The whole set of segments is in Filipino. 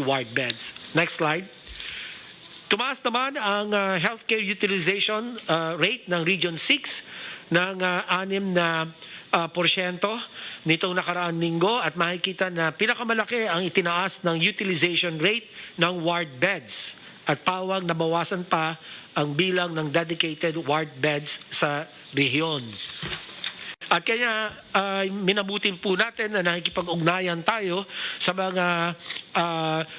ward beds. Next slide. Tumaas naman ang healthcare utilization rate ng Region 6 ng 6% nitong nakaraang linggo at makikita na pinakamalaki ang itinaas ng utilization rate ng ward beds at pawang nabawasan pa ang bilang ng dedicated ward beds sa rehiyon. At kaya minabutin po natin na nakikipag-ugnayan tayo sa mga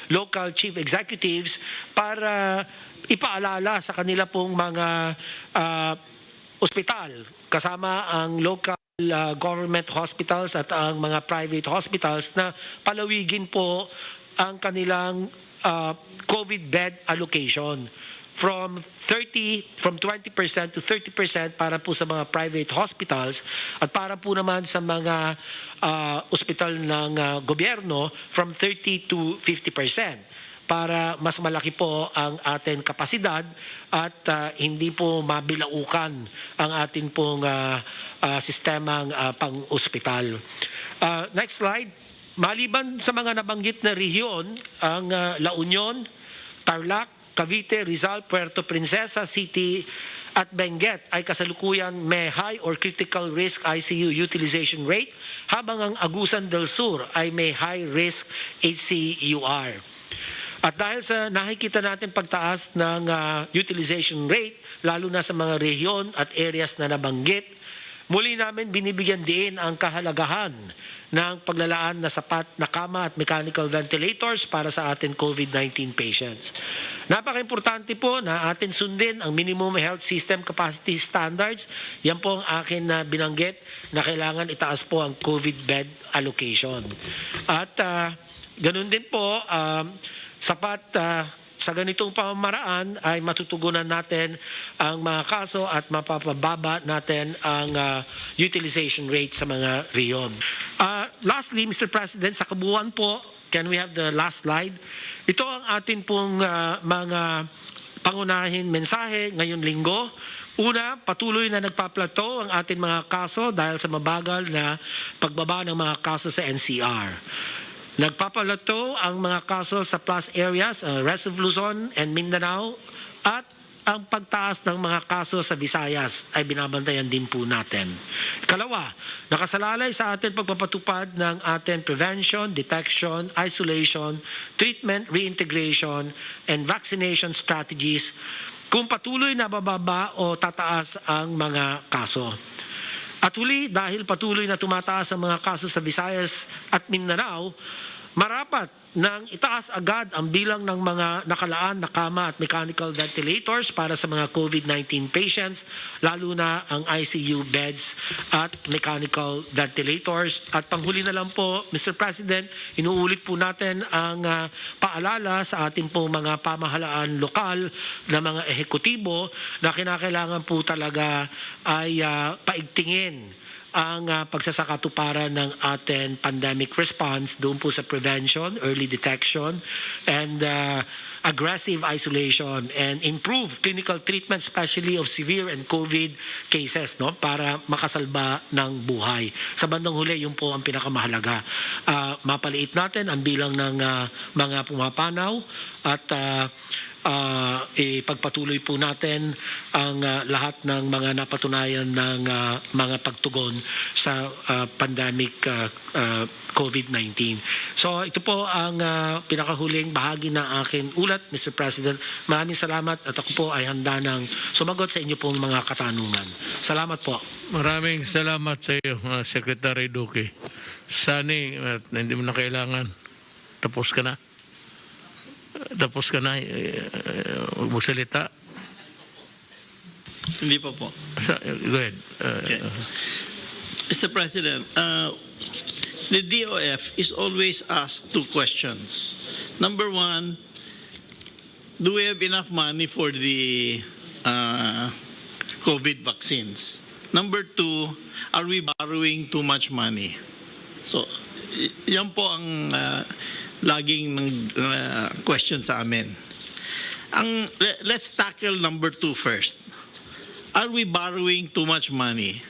local chief executives para ipaalala sa kanila pong mga ospital kasama ang local government hospitals at ang mga private hospitals na palawigin po ang kanilang COVID bed allocation from 20% to 30% para po sa mga private hospitals at para po naman sa mga ospital ng gobyerno from 30 to 50% para mas malaki po ang ating kapasidad at hindi po mabilaukan ang ating pong sistemang pang-ospital. Next slide. Maliban sa mga nabanggit na rehiyon, ang La Union, Tarlac, Cavite, Rizal, Puerto Princesa City at Benguet ay kasalukuyan may high or critical risk ICU utilization rate habang ang Agusan del Sur ay may high risk HCUR. At dahil sa nakikita natin pagtaas ng utilization rate, lalo na sa mga rehiyon at areas na nabanggit, muli namin binibigyan din ang kahalagahan ng paglalaan na sapat na kama at mechanical ventilators para sa ating COVID-19 patients. Napaka-importante po na atin sundin ang minimum health system capacity standards. Yan po ang akin na binanggit na kailangan itaas po ang COVID bed allocation. At ganun din po, sapat sa ganitong pamamaraan ay matutugunan natin ang mga kaso at mapapababa natin ang utilization rate sa mga rehiyon. Lastly, Mr. President, sa kabuuan po, can we have the last slide? Ito ang atin pong mga pangunahin mensahe ngayong linggo. Una, patuloy na nagpaplateau ang ating mga kaso dahil sa mabagal na pagbaba ng mga kaso sa NCR. Nagpapalato ang mga kaso sa plus areas, rest of Luzon and Mindanao, at ang pagtaas ng mga kaso sa Visayas ay binabantayan din po natin. Ikalawa, nakasalalay sa atin pagpapatupad ng ating prevention, detection, isolation, treatment, reintegration, and vaccination strategies kung patuloy na bababa o tataas ang mga kaso. At huli, dahil patuloy na tumataas ang mga kaso sa Visayas at Mindanao, marapat nang itaas agad ang bilang ng mga nakalaan na kama at mechanical ventilators para sa mga COVID-19 patients, lalo na ang ICU beds at mechanical ventilators. At panghuli na lang po, Mr. President, inuulit po natin ang paalala sa ating pong mga pamahalaan lokal na mga ehekutibo na kinakailangan po talaga ay paigtingin ang pagsasakatuparan ng ating pandemic response doon po sa prevention, early detection, and aggressive isolation and improve clinical treatment, especially of severe and COVID cases, no, para makasalba ng buhay. Sa bandang huli, yun po ang pinakamahalaga. Mapaliit natin ang bilang ng mga pumapanaw at ipagpatuloy po natin ang lahat ng mga napatunayan ng mga pagtugon sa pandemic COVID-19. So ito po ang pinakahuling bahagi ng aking ulat, Mr. President. Maraming salamat at ako po ay handa ng sumagot sa inyo pong mga katanungan. Salamat po. Maraming salamat sa iyo, Secretary Duque. Sani, hindi mo na kailangan. Tapos ka na. Tapos ka na, huwag mo salita. Hindi pa po. Go ahead. Okay. Mr. President, the DOF is always asked two questions. Number one, do we have enough money for the COVID vaccines? Number two, are we borrowing too much money? So, yan po ang laging question sa amin. Let's tackle number two first. Are we borrowing too much money?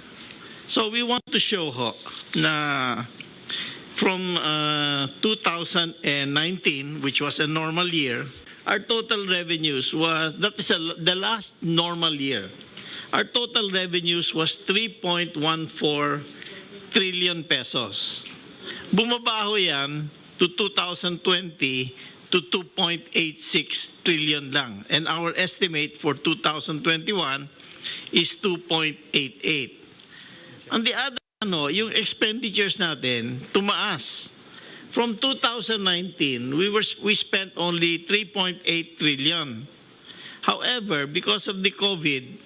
So we want to show ho na from 2019, which was a normal year, our total revenues was, that is the last normal year, our total revenues was 3.14 trillion pesos. Bumabaho yan to 2020 to 2.86 trillion lang. And our estimate for 2021 is 2.88. On the other, yung expenditures natin tumaas. From 2019, we spent only 3.8 trillion. However, because of the COVID,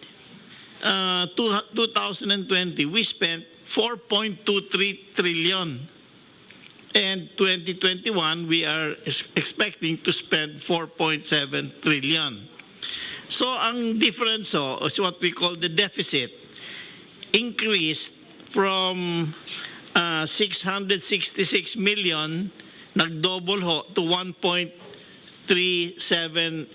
2020, we spent 4.23 trillion. And 2021, we are expecting to spend 4.7 trillion. So ang difference is what we call the deficit, increased from 666 million, nag-double ho to 1.37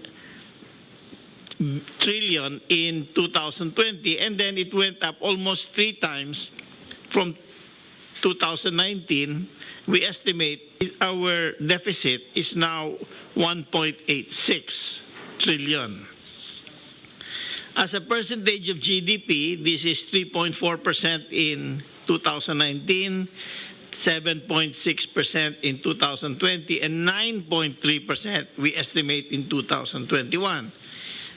trillion in 2020, and then it went up almost 3 times from 2019. We estimate our deficit is now 1.86 trillion. As a percentage of GDP, this is 3.4% in 2019, 7.6% in 2020, and 9.3% we estimate in 2021.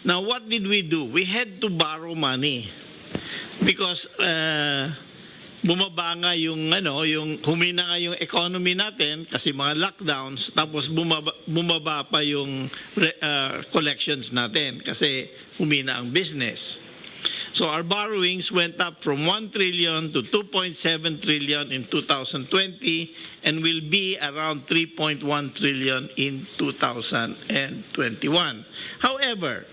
Now, what did we do? We had to borrow money because bumaba nga yung humina nga yung economy natin kasi mga lockdowns, tapos bumaba pa yung collections natin kasi humina ang business. So our borrowings went up from 1 trillion to 2.7 trillion in 2020 and will be around 3.1 trillion in 2021. However,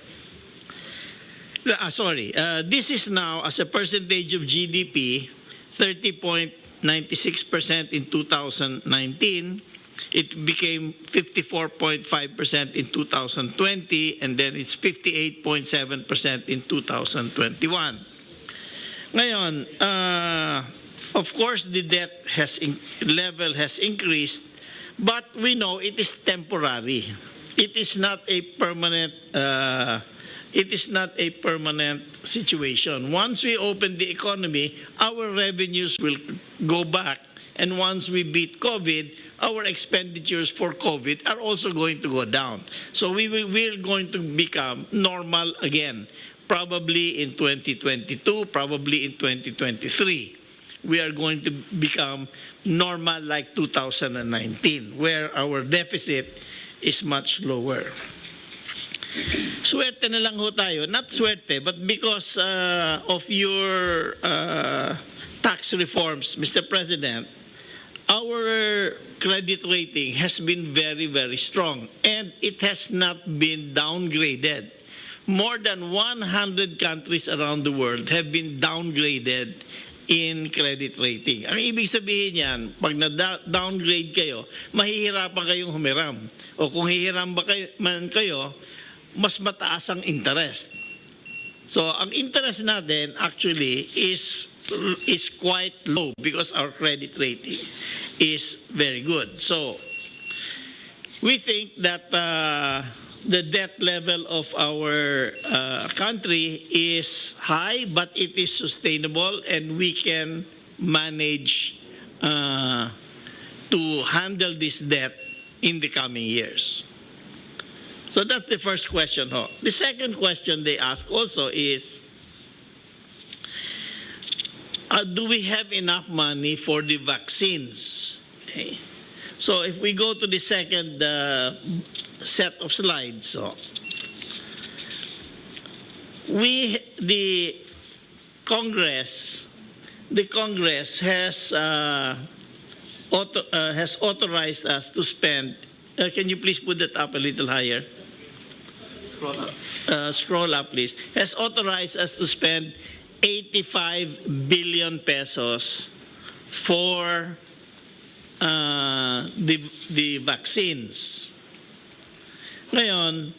this is now as a percentage of GDP, 30.96% in 2019. It became 54.5% in 2020, and then it's 58.7% in 2021. Ngayon, of course, the debt level has increased, but we know it is temporary. It is not a permanent. It is not a permanent situation. Once we open the economy, our revenues will go back. And once we beat COVID, our expenditures for COVID are also going to go down. So we're going to become normal again, probably in 2022, probably in 2023. We are going to become normal like 2019, where our deficit is much lower. Swerte na lang ho tayo. Not swerte, but because of your tax reforms, Mr. President, our credit rating has been very, very strong, and it has not been downgraded. More than 100 countries around the world have been downgraded in credit rating. Ang ibig sabihin yan, pag na-downgrade kayo, mahihirapan kayong humiram. O kung hihiram ba kayo, mas mataas ang interest. So ang interest natin actually is quite low because our credit rating is very good. So we think that the debt level of our country is high, but it is sustainable, and we can manage to handle this debt in the coming years. So that's the first question. The second question they ask also is, do we have enough money for the vaccines? Okay. So if we go to the second set of slides, the Congress has authorized us to spend. Can you please put that up a little higher? Scroll up, please. Has authorized us to spend 85 billion pesos for the vaccines. Ngayon,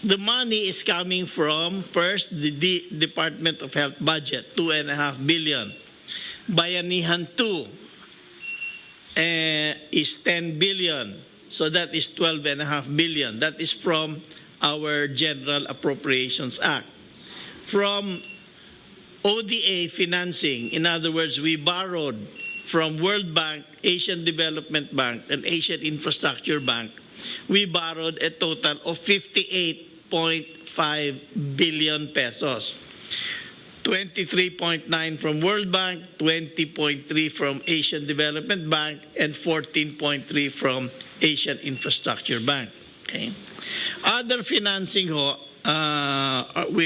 the money is coming from, first, the Department of Health budget, 2.5 billion. Bayanihan 2 is 10 billion. So that is 12.5 billion. That is from our General Appropriations Act. From ODA financing, in other words, we borrowed from World Bank, Asian Development Bank, and Asian Infrastructure Bank, we borrowed a total of 58.5 billion pesos. 23.9 from World Bank, 20.3 from Asian Development Bank, and 14.3 from Asian Infrastructure Bank. Okay. Other financing we're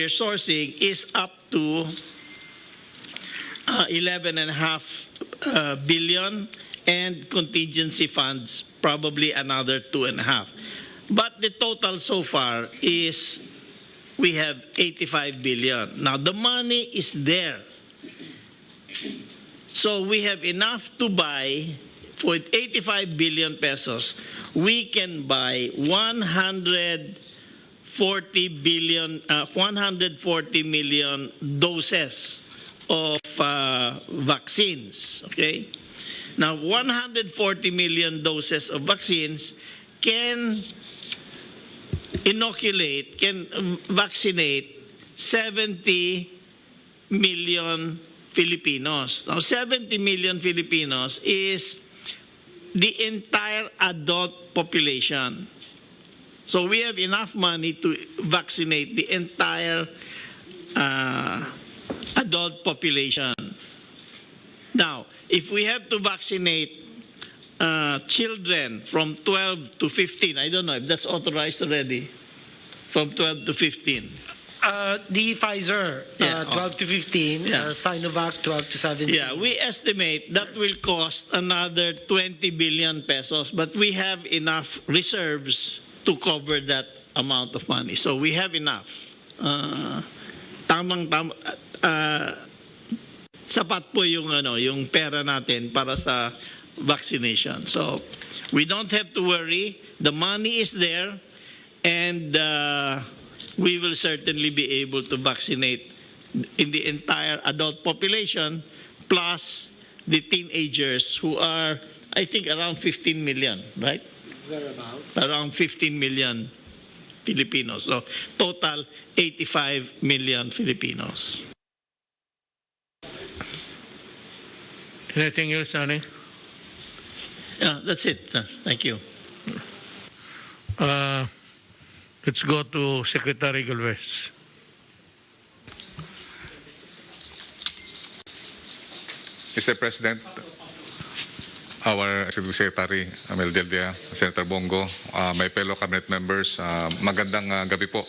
sourcing is up to 11.5 billion, and contingency funds probably another 2.5. But the total so far is we have 85 billion. Now the money is there. So we have enough to buy, for 85 billion pesos, we can buy 140 million doses of vaccines, okay? Now, 140 million doses of vaccines can vaccinate 70 million Filipinos. Now, 70 million Filipinos is the entire adult population. So we have enough money to vaccinate the entire adult population. Now, if we have to vaccinate children from 12 to 15, I don't know if that's authorized already, from 12 to 15. The Pfizer, 12 to 15, Sinovac, 12 to 17. Yeah, we estimate that will cost another 20 billion pesos, but we have enough reserves to cover that amount of money. So we have enough. Sapat po yung pera natin para sa vaccination. So we don't have to worry. The money is there, and we will certainly be able to vaccinate in the entire adult population, plus the teenagers who are, I think, around 15 million, right? Around 15 million Filipinos. So total 85 million Filipinos. Anything else, Ani? Yeah, that's it. Thank you. Let's go to Secretary Galvez. Mr. President, our Executive Secretary, Amel Deldia, Senator Bongo, my fellow cabinet members, magandang gabi po.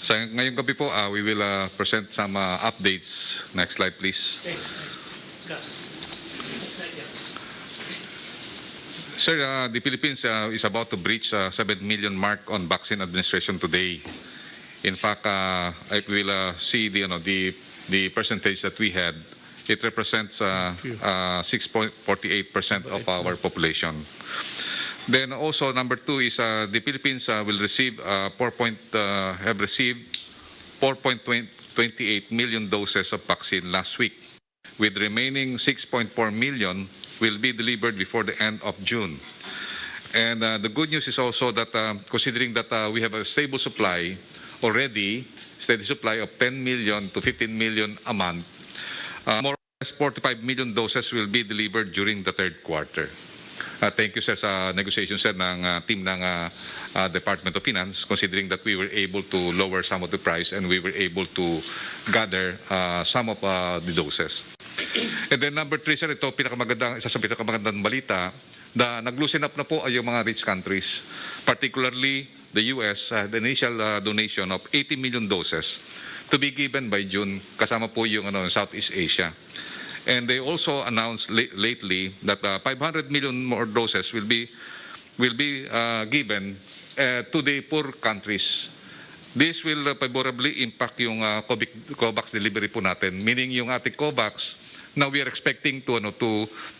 So ngayong gabi po, we will present some updates. Next slide, please. Sir, the Philippines is about to breach 7 million mark on vaccine administration today. In fact, if we will see the percentage that we had, it represents 6.48% of our population. Then also number two is the Philippines will receive have received 4.28 million doses of vaccine last week, with remaining 6.4 million will be delivered before the end of June. And the good news is also that considering that we have a stable supply already, steady supply of 10 million to 15 million a month, more or less 45 million doses will be delivered during the third quarter. Thank you, sir, sa negotiation, sir, ng team ng Department of Finance, considering that we were able to lower some of the price and we were able to gather some of the doses. And then number three, sir, ito isa sa pinakamagandang balita, nag-loosen up na po ay yung mga rich countries, particularly the US, the initial donation of 80 million doses to be given by June, kasama po yung Southeast Asia. And they also announced lately that 500 million more doses will be given to the poor countries. This will favorably impact yung COVAX delivery po natin, meaning yung ating COVAX, now we are expecting to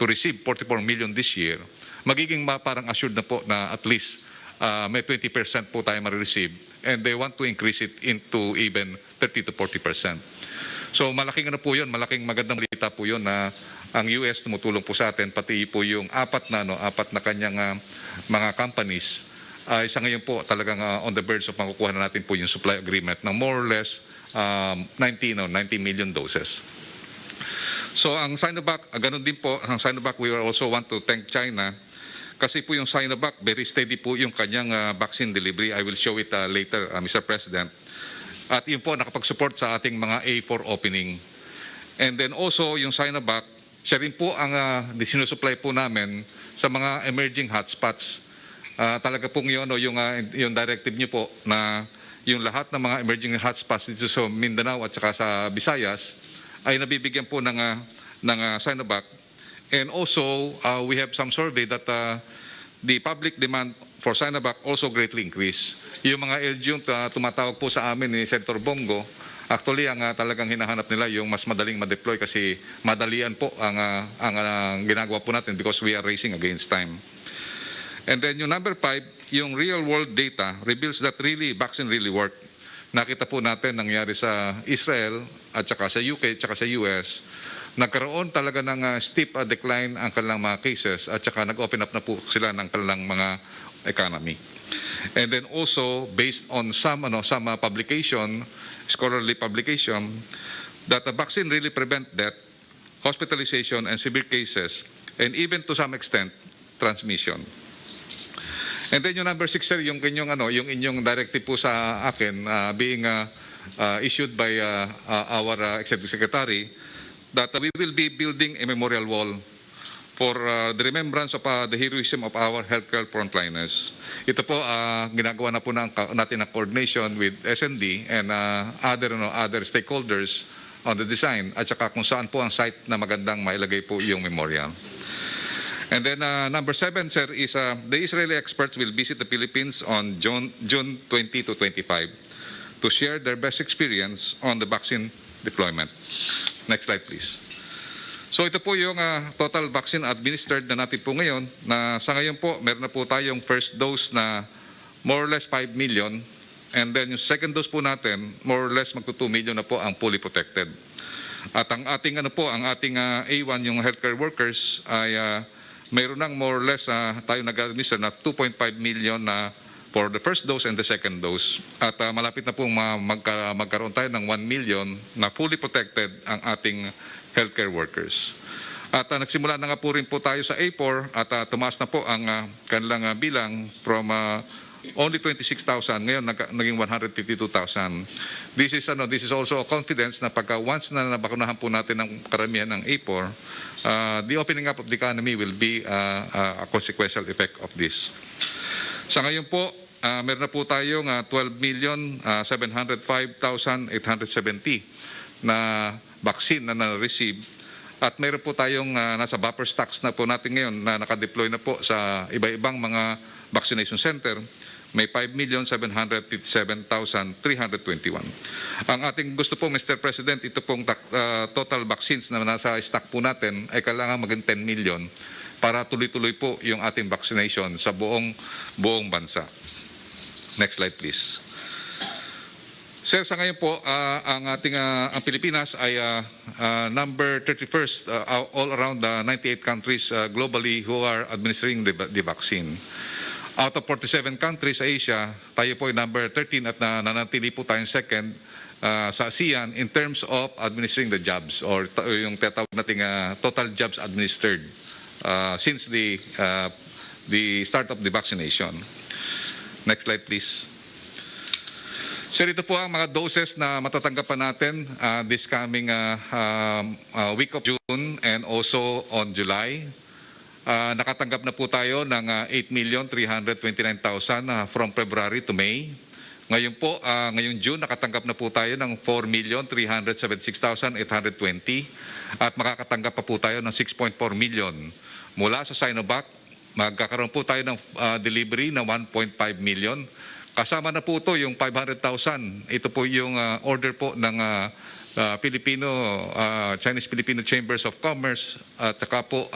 receive 44 million this year. Magiging parang assured na po na at least may 20% po tayo ma-receive, and they want to increase it into even 30 to 40%. So malaking po yun, malaking magandang balita po yun na ang US tumutulong po sa atin, pati po yung apat na kanyang mga companies ay sa ngayon po talagang on the verge of makukuha na natin po yung supply agreement ng more or less 90 million doses. So ang Sinovac, ganun din po, ang Sinovac, we also want to thank China kasi po yung Sinovac, very steady po yung kanyang vaccine delivery. I will show it later, Mr. President. At yun po, nakapag-support sa ating mga A4 opening. And then also, yung Sinovac, siya rin po ang sinusupply po namin sa mga emerging hotspots. Talaga pong yun, yung directive niyo po na yung lahat ng mga emerging hotspots dito sa Mindanao at saka sa Visayas ay nabibigyan po ng Sinovac. And also, we have some survey that the public demand for Sinovac also greatly increased. Yung mga LGU tumatawag po sa amin ni Senator Bongo, actually ang talagang hinahanap nila yung mas madaling ma-deploy kasi madalian po ang ginagawa po natin because we are racing against time. And then yung number 5, yung real world data reveals that really vaccine really work. Nakita po natin nangyari sa Israel at saka sa UK at saka sa US. Nagkaroon talaga ng steep decline ang kanilang mga cases at saka nag-open up na po sila ng kanilang mga economy. And then also based on some publication, scholarly publication, that the vaccine really prevent death, hospitalization and severe cases and even to some extent transmission. And then yung number 6, sir, yung inyong directive po sa akin being issued by our Executive Secretary that we will be building a memorial wall for the remembrance of the heroism of our healthcare frontliners. Ito po, ginagawa na po natin ang coordination with SND and other stakeholders on the design at saka kung saan po ang site na magandang mailagay po yung memorial. And then number 7, sir, is the Israeli experts will visit the Philippines on June 20 to 25 to share their best experience on the vaccine deployment. Next slide, please. So ito po yung total vaccine administered na natin po ngayon, na sa ngayon po, meron na po tayong first dose na more or less 5 million. And then yung second dose po natin, more or less magto 2 million na po ang fully protected. At ang ating A1, yung healthcare workers, ay mayroon ng more or less tayo nag-administer na 2.5 million na for the first dose and the second dose. At malapit na pong magkaroon tayo ng 1 million na fully protected ang ating healthcare workers. At nagsimula na nga po rin po tayo sa A4 at tumaas na po ang kanilang bilang from only 26,000, ngayon naging 152,000. This is also a confidence na pagka once na nabakunahan po natin ang karamihan ng A4, the opening up of the economy will be a consequential effect of this. Sa ngayon po, meron na po tayong 12,705,870 na vaccine na na-receive at meron po tayong nasa buffer stocks na po natin ngayon na nakadeploy na po sa iba-ibang mga vaccination center. May 5,757,321. Ang ating gusto po, Mr. President, ito pong total vaccines na nasa stock po natin ay kailangan maging 10 million para tuloy-tuloy po yung ating vaccination sa buong bansa. Next slide, please. Sir, sa ngayon po, ang Pilipinas ay number 31st all around the 98 countries globally who are administering the vaccine. Out of 47 countries sa Asia, tayo po ay number 13 at nanatili po tayong second sa ASEAN in terms of administering the jobs or yung tinatawag nating total jobs administered since the start of the vaccination. Next slide, please. Sir, ito po ang mga doses na matatanggap natin this coming week of June and also on July. Nakatanggap na po tayo ng 8,329,000 from February to May. Ngayon po, ngayong June, nakatanggap na po tayo ng 4,376,820 at makakatanggap pa po tayo ng 6.4 million. Mula sa Sinovac, magkakaroon po tayo ng delivery na 1.5 million. Kasama na po ito yung 500,000. Ito po yung order po ng Chinese-Filipino Chambers of Commerce at saka po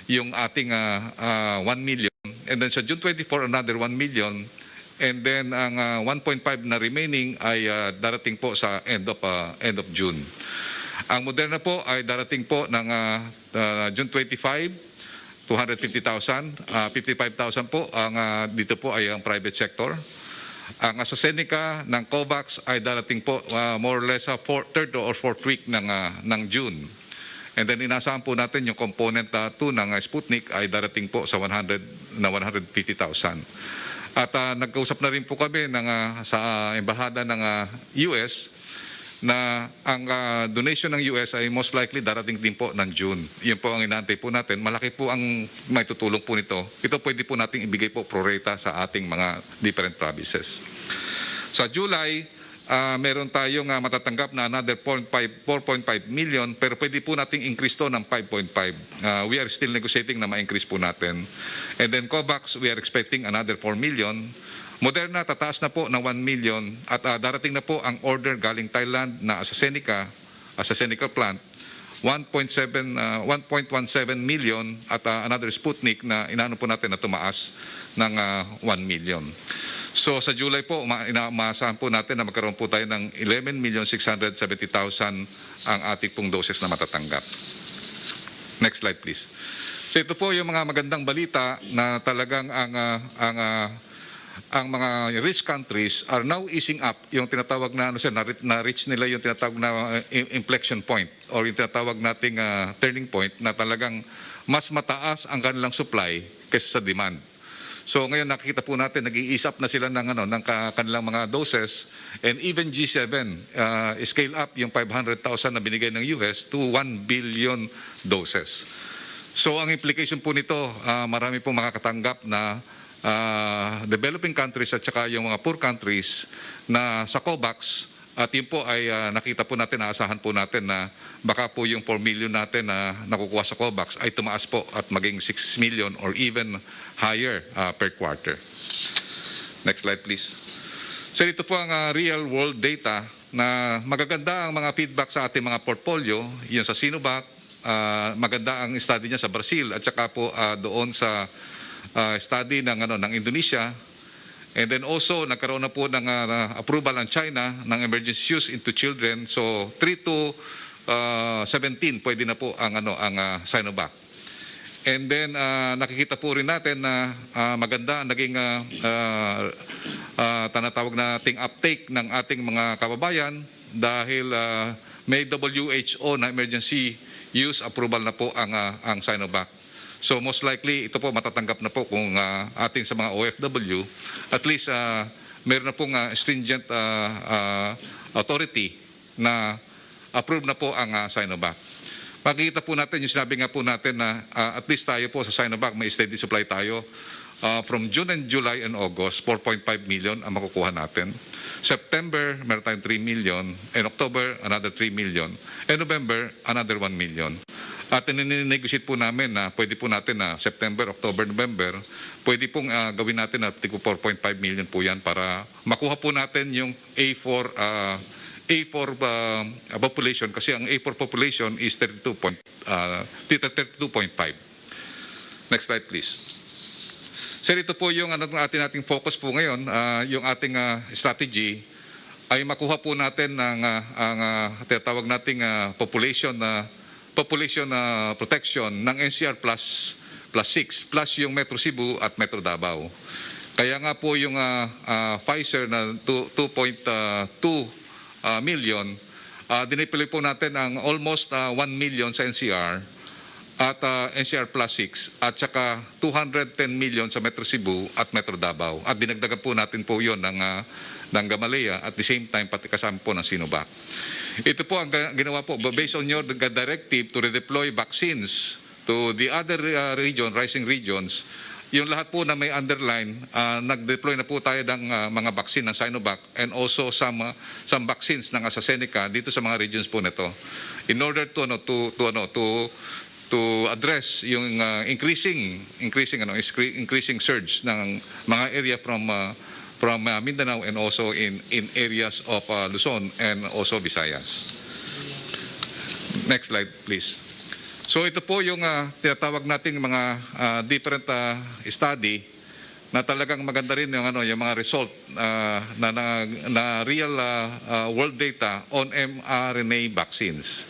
yung ating 1 million. And then sa June 24, another 1 million. And then ang 1.5 na remaining ay darating po sa end of June. Ang Moderna po ay darating po ng June 25, 250,000, 55,000 po. Dito po ay ang private sector. Ang AstraZeneca ng COVAX ay darating po more or less sa third or fourth week ng June. And then inasahan po natin yung component 2 ng Sputnik ay darating po sa 150,000. At nagkausap na rin po kami sa embahada ng US na ang donation ng US ay most likely darating din po ng June. Yun po ang inaantay po natin. Malaki po ang may tutulong po nito. Ito pwede po nating ibigay po pro rata sa ating mga different provinces. Sa July, meron tayong matatanggap na another 4.5 million pero pwede po nating increase to ng 5.5. We are still negotiating na ma-increase po natin. And then COVAX, we are expecting another 4 million. Moderna, tataas na po ng 1 million at darating na po ang order galing Thailand na AstraZeneca plant, 1.17 million at another Sputnik na inaano po natin na tumaas ng 1 million. So sa July po, maasahan po natin na magkaroon po tayo ng 11,670,000 ang ating pong doses na matatanggap. Next slide please. So ito po yung mga magandang balita na talagang ang mga rich countries are now easing up yung tinatawag na na-reach nila yung tinatawag na inflection point or yung tinatawag nating turning point na talagang mas mataas ang kanilang supply kaysa sa demand. So ngayon nakikita po natin nag-i-ease up na sila ng kanilang mga doses and even G7 scale up yung 500,000 na binigay ng US to 1 billion doses. So ang implication po nito, marami pong makakatanggap na developing countries at saka yung mga poor countries na sa COVAX at yun po ay nakita po natin, naasahan po natin na baka po yung 4 million natin na nakukuha sa COVAX ay tumaas po at maging 6 million or even higher per quarter. Next slide please. So ito po ang real world data na magaganda ang mga feedback sa ating mga portfolio, yun sa Sinovac, maganda ang study niya sa Brazil at saka po doon sa study ng Indonesia. And then also nagkaroon na po ng approval ng China ng emergency use into children. So 3 to 17 pwede na po ang Sinovac. And then nakikita po rin natin na maganda ang naging tinatawag nating uptake ng ating mga kababayan dahil may WHO na emergency use approval na po ang Sinovac. So most likely ito po matatanggap na po kung ating sa mga OFW at least meron na pong stringent authority na approve na po ang Sinovac. Makikita po natin yung sinabi nga po natin na at least tayo po sa Sinovac may steady supply tayo. From June and July and August, 4.5 million ang makukuha natin. September, meron tayong 3 million. And October, another 3 million. And November, another 1 million. At ninegotiate po namin na pwede po natin na September, October, November, pwede pong gawin natin na 4.5 million po yan para makuha po natin yung A4 population kasi ang A4 population is 32.5. Next slide please. Sir, ito po yung ating focus po ngayon, yung ating strategy ay makuha po natin ang tinatawag nating population protection ng NCR plus 6 plus yung Metro Cebu at Metro Davao. Kaya nga po yung Pfizer na 2.2 million, dinipili po natin ang almost 1 million sa NCR at NCR plus 6 at saka 210 million sa Metro Cebu at Metro Davao. At dinagdagan po natin po yun ng Gamaleya at the same time pati kasama po ng Sinovac. Ito po ang ginawa po based on your directive to redeploy vaccines to the other rising regions. Yung lahat po na may underline, nag-deploy na po tayo ng mga vaccine ng Sinovac and also some vaccines ng AstraZeneca dito sa mga regions po nito. In order to address yung increasing surge ng mga area from Mindanao and also in areas of Luzon and also Visayas. Next slide please. So ito po yung tinatawag nating mga different study na talagang maganda rin yung mga result na real world data on mRNA vaccines.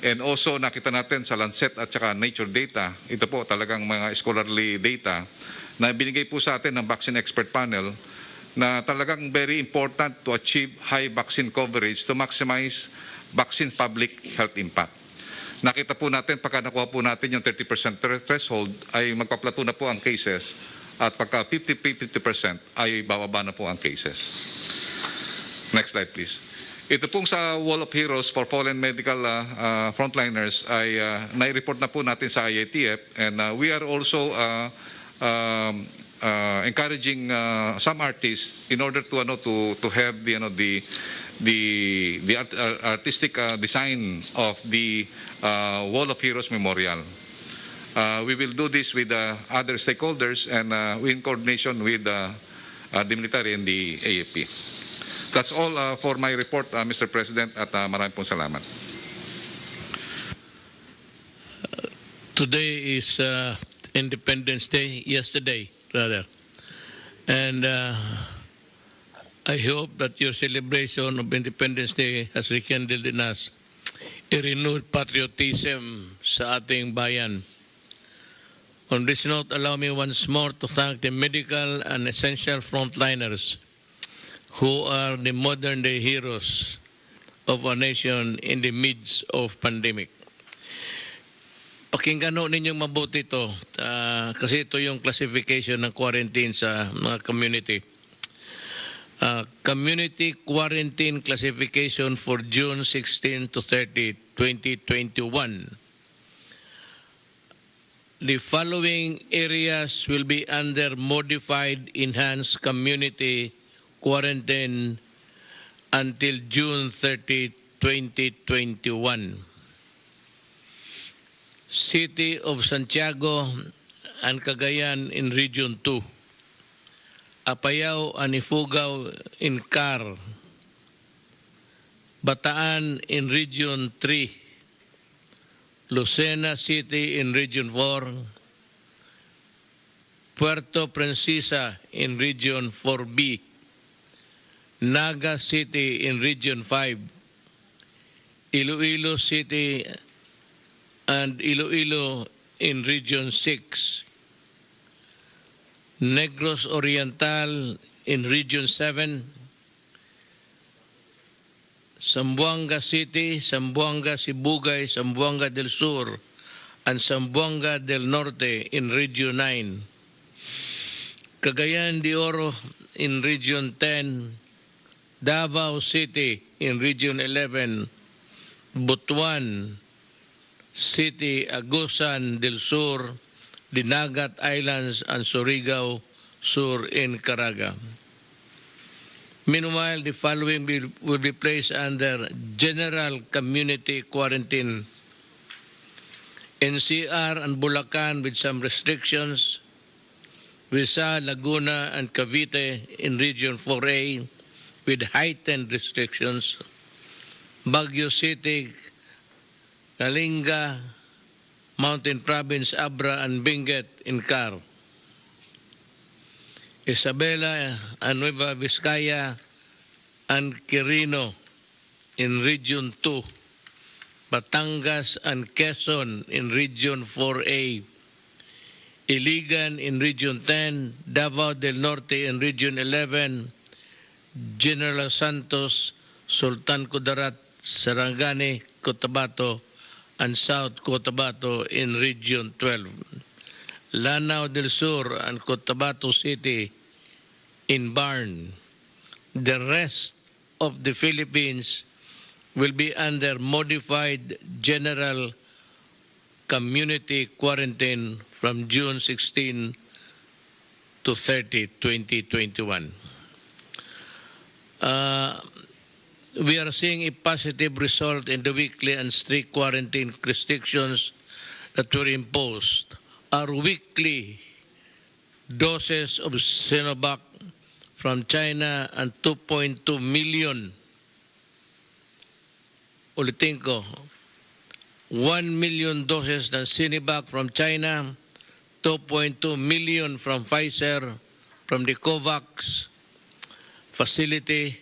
And also nakita natin sa Lancet at saka Nature data, ito po talagang mga scholarly data na binigay po sa atin ng Vaccine Expert Panel na talagang very important to achieve high vaccine coverage to maximize vaccine public health impact. Nakita po natin pagka nakuha po natin yung 30% threshold ay magpaplato na po ang cases at pagka 50% ay bababa na po ang cases. Next slide please. Ito pong sa Wall of Heroes for Fallen Medical Frontliners ay nai-report na po natin sa IATF and we are also encouraging some artists in order to have the artistic design of the Wall of Heroes Memorial. We will do this with other stakeholders and in coordination with the military and the AFP. That's all for my report, Mr. President, at maraming pong salamat. Today is Independence Day, yesterday rather. And I hope that your celebration of Independence Day has rekindled in us a renewed patriotism sa ating bayan. On this note, allow me once more to thank the medical and essential frontliners who are the modern-day heroes of our nation in the midst of pandemic. Pakinggan ho ninyong mabuti ito kasi ito yung classification ng quarantine sa mga community. Community quarantine classification for June 16 to 30, 2021. The following areas will be under modified enhanced community quarantine until June 30, 2021. City of Santiago and Cagayan in Region 2. Apayao and Ifugao in CAR. Bataan in Region 3. Lucena City in Region 4. Puerto Princesa in Region 4B. Naga City in Region 5, Iloilo City and Iloilo in Region 6, Negros Oriental in Region 7, Zamboanga City, Zamboanga Sibugay, Zamboanga del Sur, and Zamboanga del Norte in Region 9, Cagayan de Oro in Region 10, Davao City in Region 11, Butuan City, Agusan del Sur, Dinagat Islands, and Surigao Sur in Caraga. Meanwhile, the following will be placed under general community quarantine. NCR and Bulacan with some restrictions, Rizal, Laguna, and Cavite in Region 4A, with heightened restrictions, Baguio City, Kalinga, Mountain Province, Abra, and Benguet in CAR. Isabela and Nueva Vizcaya and Quirino in Region 2, Batangas and Quezon in Region 4A, Iligan in Region 10, Davao del Norte in Region 11, General Santos, Sultan Kudarat, Sarangani, Cotabato, and South Cotabato in Region 12. Lanao del Sur and Cotabato City in Barn. The rest of the Philippines will be under modified general community quarantine from June 16 to 30, 2021. We are seeing a positive result in the weekly and strict quarantine restrictions that were imposed. Our weekly doses of Sinovac from China and 2.2 million, ulitin ko, 1 million doses ng Sinovac from China, 2.2 million from Pfizer, from the COVAX facility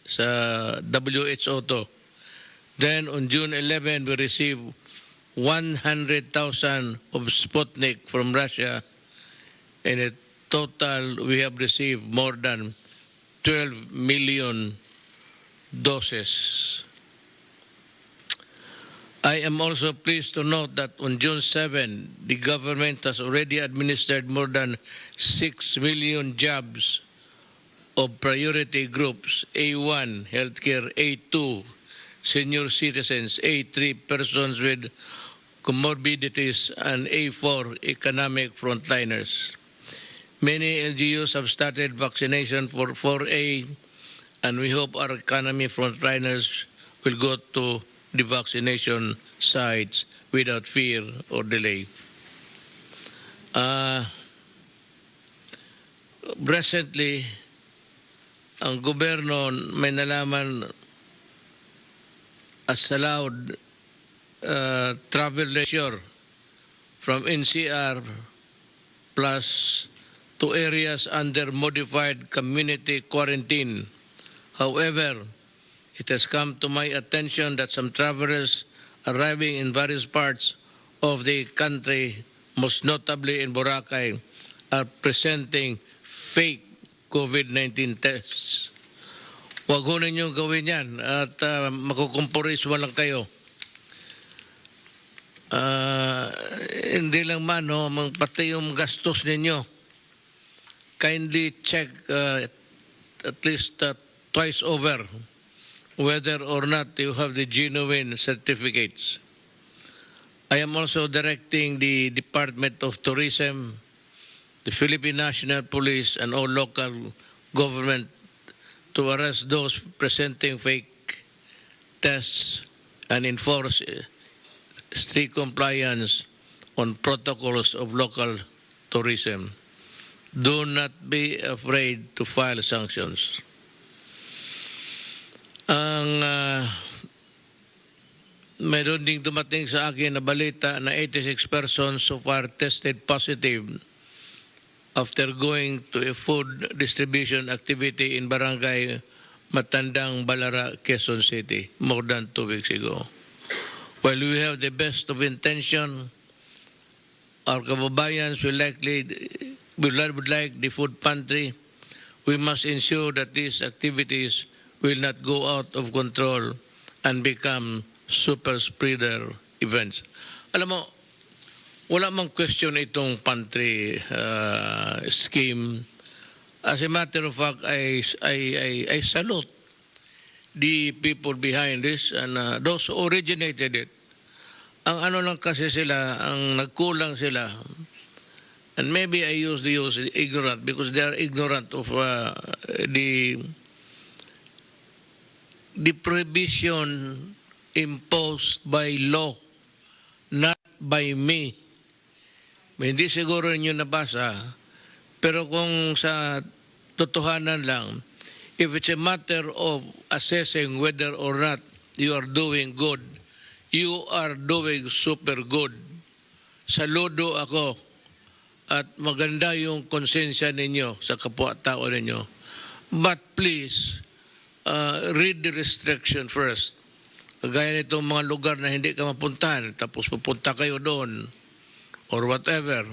sa WHO to. Then on June 11, we received 100,000 of Sputnik from Russia, and in total we have received more than 12 million doses. I am also pleased to note that on June 7, the government has already administered more than 6 million jabs of priority groups: A1, healthcare; A2, senior citizens; A3, persons with comorbidities; and A4, economic frontliners. Many LGUs have started vaccination for 4A, and we hope our economy frontliners will go to the vaccination sites without fear or delay. Recently, ang gobyerno may nalaman as allowed travel leisure from NCR plus to areas under modified community quarantine. However, it has come to my attention that some travelers arriving in various parts of the country, most notably in Boracay, are presenting fake COVID-19 tests. Huwag ho ninyong gawin yan at makukumpurismo lang kayo. Hindi lang man, pati yung gastos ninyo. Kindly check at least twice over whether or not you have the genuine certificates. I am also directing the Department of Tourism, the Philippine National Police, and all local government to arrest those presenting fake tests and enforce strict compliance on protocols of local tourism. Do not be afraid to file sanctions. Mayroon ding dumating sa akin na balita na 86 persons so far tested positive after going to a food distribution activity in Barangay Matandang, Balara, Quezon City more than 2 weeks ago. While we have the best of intention, our kababayans would like the food pantry. We must ensure that these activities will not go out of control and become super spreader events. Alam mo, wala mang question itong pantry scheme. As a matter of fact, I salute the people behind this and those who originated it. Ang ano lang kasi sila, ang nagkulang sila, and maybe I use the ignorant because they are ignorant of the prohibition imposed by law, not by me. Hindi siguro ninyo nabasa, pero kung sa totohanan lang, if it's a matter of assessing whether or not you are doing good, you are doing super good. Saludo ako at maganda yung konsensya ninyo sa kapwa-tao ninyo. But please, read the restriction first. Gaya nitong mga lugar na hindi ka mapuntahan, tapos pupunta kayo doon, or whatever.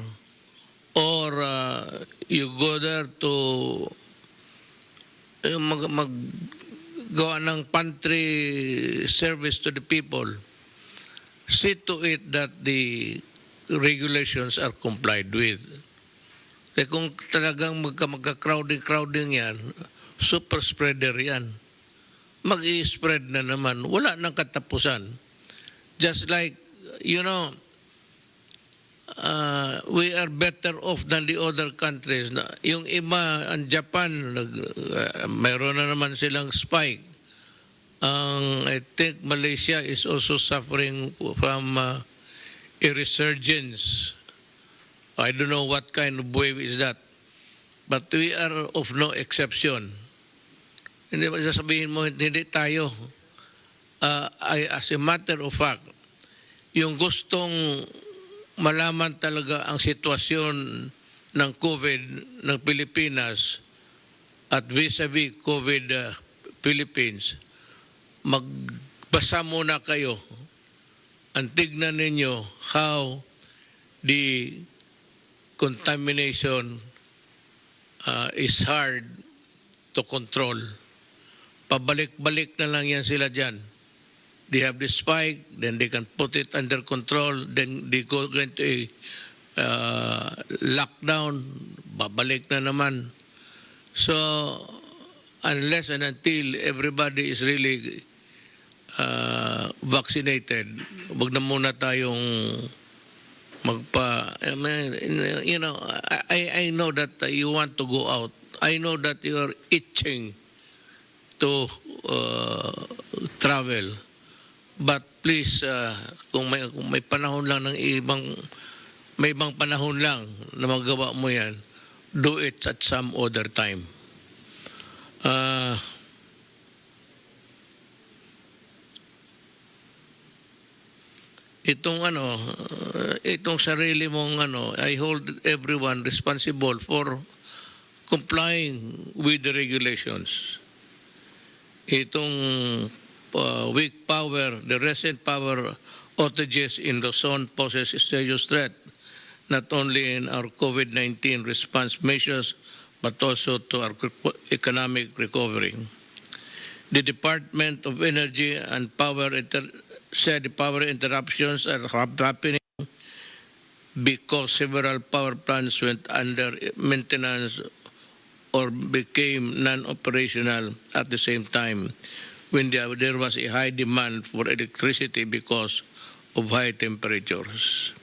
Or you go there to maggawa ng pantry service to the people. See to it that the regulations are complied with. Kaya kung talagang magka-crowding yan, super spreader yan. Mag-i-spread na naman. Wala nang katapusan. Just like, you know, we are better off than the other countries. Yung iba, ang Japan, mayroon na naman silang spike. I think Malaysia is also suffering from a resurgence. I don't know what kind of wave is that. But we are of no exception. Hindi ba sasabihin mo, hindi tayo. As a matter of fact, yung gustong malaman talaga ang sitwasyon ng COVID ng Pilipinas at vis-a-vis COVID Philippines, basa muna kayo ang tignan ninyo how the contamination is hard to control. Pabalik-balik na lang yan sila dyan. They have the spike, then they can put it under control, then they go into a lockdown, babalik na naman. So, unless and until everybody is really vaccinated, wag na muna tayong I know that you want to go out. I know that you are itching to travel. But please, kung may panahon lang ng may ibang panahon lang na magawa mo yan, do it at some other time. Itong sarili mong I hold everyone responsible for complying with the regulations. Itong weak power, the recent power outages in Luzon poses a serious threat not only in our COVID-19 response measures but also to our economic recovery. The Department of Energy and Power said the power interruptions are happening because several power plants went under maintenance or became non-operational at the same time when there was a high demand for electricity because of high temperatures.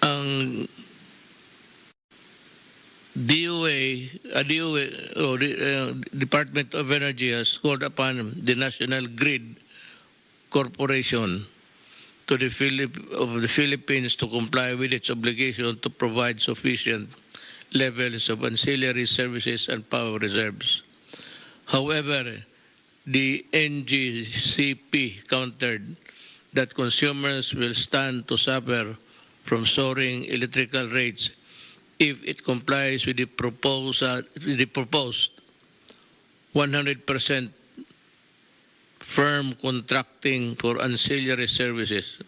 Ang Department of Energy has called upon the National Grid Corporation of the Philippines to comply with its obligation to provide sufficient levels of ancillary services and power reserves. However, the NGCP countered that consumers will stand to suffer from soaring electrical rates if it complies with the proposed 100% firm contracting for ancillary services.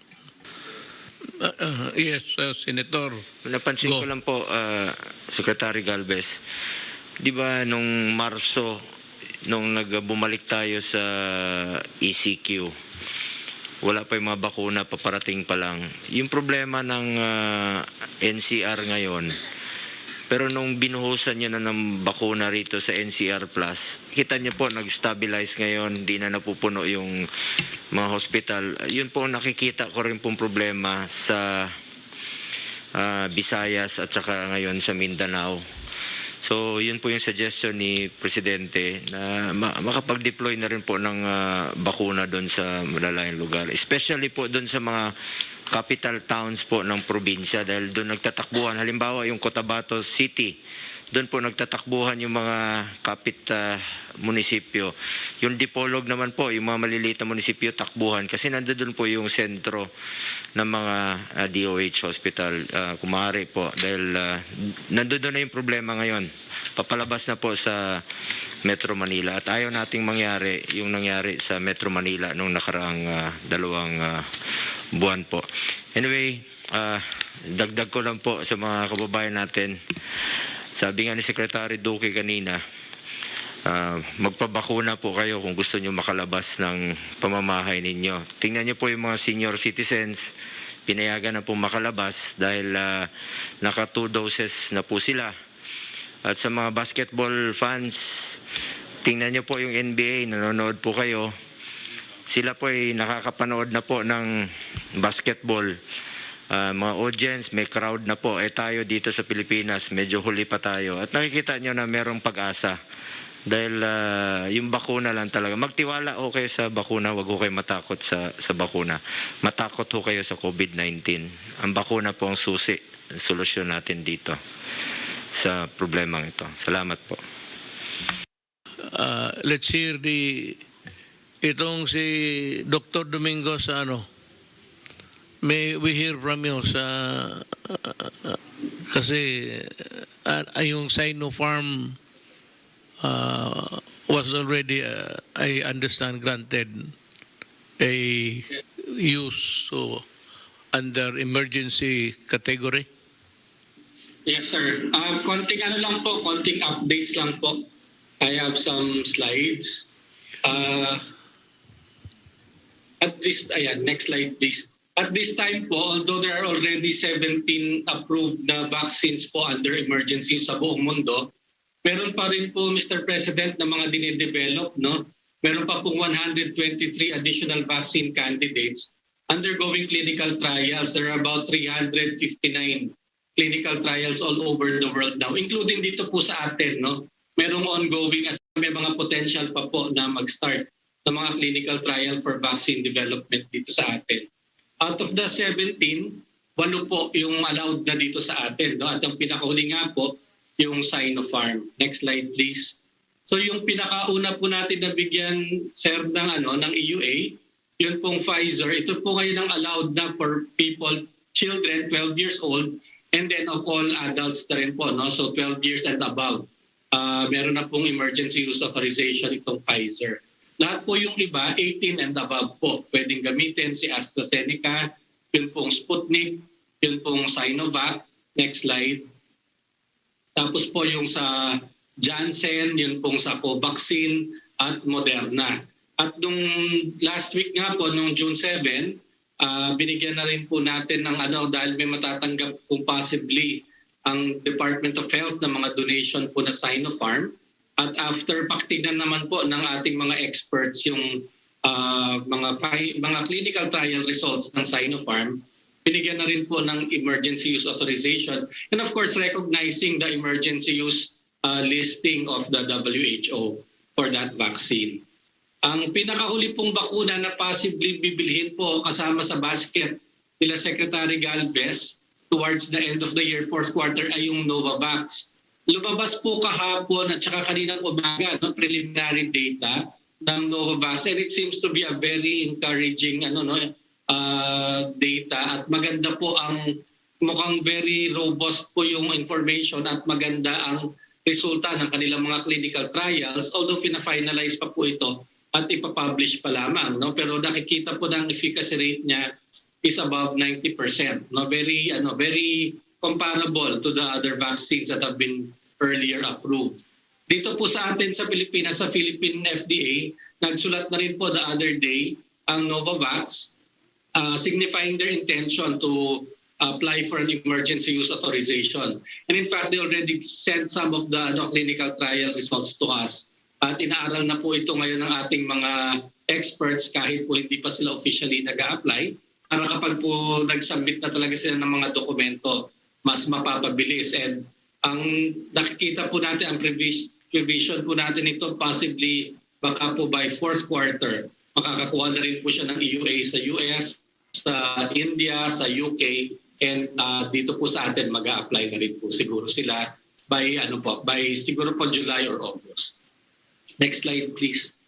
Yes, Senator. Napansin Go. ko lang po, Secretary Galvez, di ba nung Marso, nung bumalik tayo sa ECQ, wala pa yung mga bakuna, paparating pa lang. Yung problema ng NCR ngayon, pero nung binuhusan niya na ng bakuna rito sa NCR Plus, kita niyo po nag-stabilize ngayon, hindi na napupuno yung mga hospital. Yun po nakikita ko rin pong problema sa Visayas at saka ngayon sa Mindanao. So yun po yung suggestion ni Presidente na makapag-deploy na rin po ng bakuna doon sa malalayang lugar. Especially po doon sa mga capital towns po ng probinsya dahil doon nagtatakbuhan. Halimbawa yung Cotabato City, doon po nagtatakbuhan yung mga munisipyo. Yung Dipolog naman po, yung mga maliliit na munisipyo takbuhan kasi nandoon po yung sentro ng mga DOH hospital. Kumari po dahil nandoon na yung problema ngayon. Papalabas na po sa Metro Manila at ayaw nating mangyari yung nangyari sa Metro Manila nung nakaraang 2 buwan po. Anyway, dagdag ko lang po sa mga kababayan natin. Sabi nga ni Secretary Duque kanina, magpabakuna po kayo kung gusto nyo makalabas ng pamamahay ninyo. Tingnan nyo po yung mga senior citizens, pinayagan na po makalabas dahil naka 2 doses na po sila. At sa mga basketball fans, tingnan nyo po yung NBA, nanonood po kayo. Sila po ay nakakapanood na po ng basketball. Mga audience, may crowd na po. Tayo dito sa Pilipinas, medyo huli pa tayo. At nakikita nyo na merong pag-asa. Dahil yung bakuna lang talaga. Magtiwala ho kayo sa bakuna, wag ho kayo matakot sa bakuna. Matakot ho kayo sa COVID-19. Ang bakuna po ang susi, ang solusyon natin dito sa problemang ito. Salamat po. Let's hear itong si Dr. Domingo sa may we hear from you sa kasi yung Sinopharm was already, I understand, granted a use under emergency category. Yes, sir. Konting ano lang po, konting updates lang po. I have some slides. At this, ayan, next slide please. At this time po, although there are already 17 approved na vaccines po under emergency sa buong mundo, meron pa rin po, Mr. President, na mga dinidevelop, no? Meron pa pong 123 additional vaccine candidates undergoing clinical trials. There are about 359 clinical trials all over the world now, including dito po sa atin, no? Merong ongoing at may mga potential pa po na mag-start ng mga clinical trial for vaccine development dito sa atin. Out of the 17, 8 po yung allowed na dito sa atin, no? At ang pinakahuli nga po, yung Sinopharm. Next slide please. So yung pinakauna po natin na bigyan, sir, ng EUA, yun pong Pfizer. Ito po ngayon ang allowed na for people, children 12 years old, and then of all adults na rin po, no? So 12 years and above. Meron na pong emergency use authorization itong Pfizer. Lahat po yung iba, 18 and above po. Pwedeng gamitin si AstraZeneca, yun pong Sputnik, yun pong Sinovac. Next slide. Tapos po yung sa Janssen, yun pong sa Covaxin at Moderna. At nung last week nga po, nung June 7, binigyan na rin po natin ng dahil may matatanggap kung possibly ang Department of Health ng mga donation po na Sinopharm. At after paktignan naman po ng ating mga experts yung mga clinical trial results ng Sinopharm, binigyan na rin po ng emergency use authorization. And of course, recognizing the emergency use listing of the WHO for that vaccine. Ang pinakahuli pong bakuna na possibly bibilhin po kasama sa basket nila Secretary Galvez towards the end of the year, fourth quarter, ay yung Novavax. Lumabas po kahapon at saka kaninang umaga preliminary data ng Novavax, and it seems to be a very encouraging data, at maganda po ang mukhang very robust po yung information at maganda ang resulta ng kanilang mga clinical trials, although fina-finalize pa po ito at ipapublish pa lamang, no? Pero nakikita po ng efficacy rate niya is above 90%, no? Very comparable to the other vaccines that have been earlier approved. Dito po sa atin sa Pilipinas, sa Philippine FDA, nagsulat na rin po the other day ang Novavax, signifying their intention to apply for an emergency use authorization. And in fact, they already sent some of the clinical trial results to us. At inaaral na po ito ngayon ng ating mga experts kahit po hindi pa sila officially nag-a-apply. Para kapag po nag-submit na talaga sila ng mga dokumento, mas mapapabilis. And ang nakikita po natin, ang prevision po natin ito, possibly baka po by fourth quarter, makakakuha na rin po siya ng EUA sa US, sa India, sa UK, and dito po sa atin mag-a-apply na rin po siguro sila by siguro po July or August. Next slide please.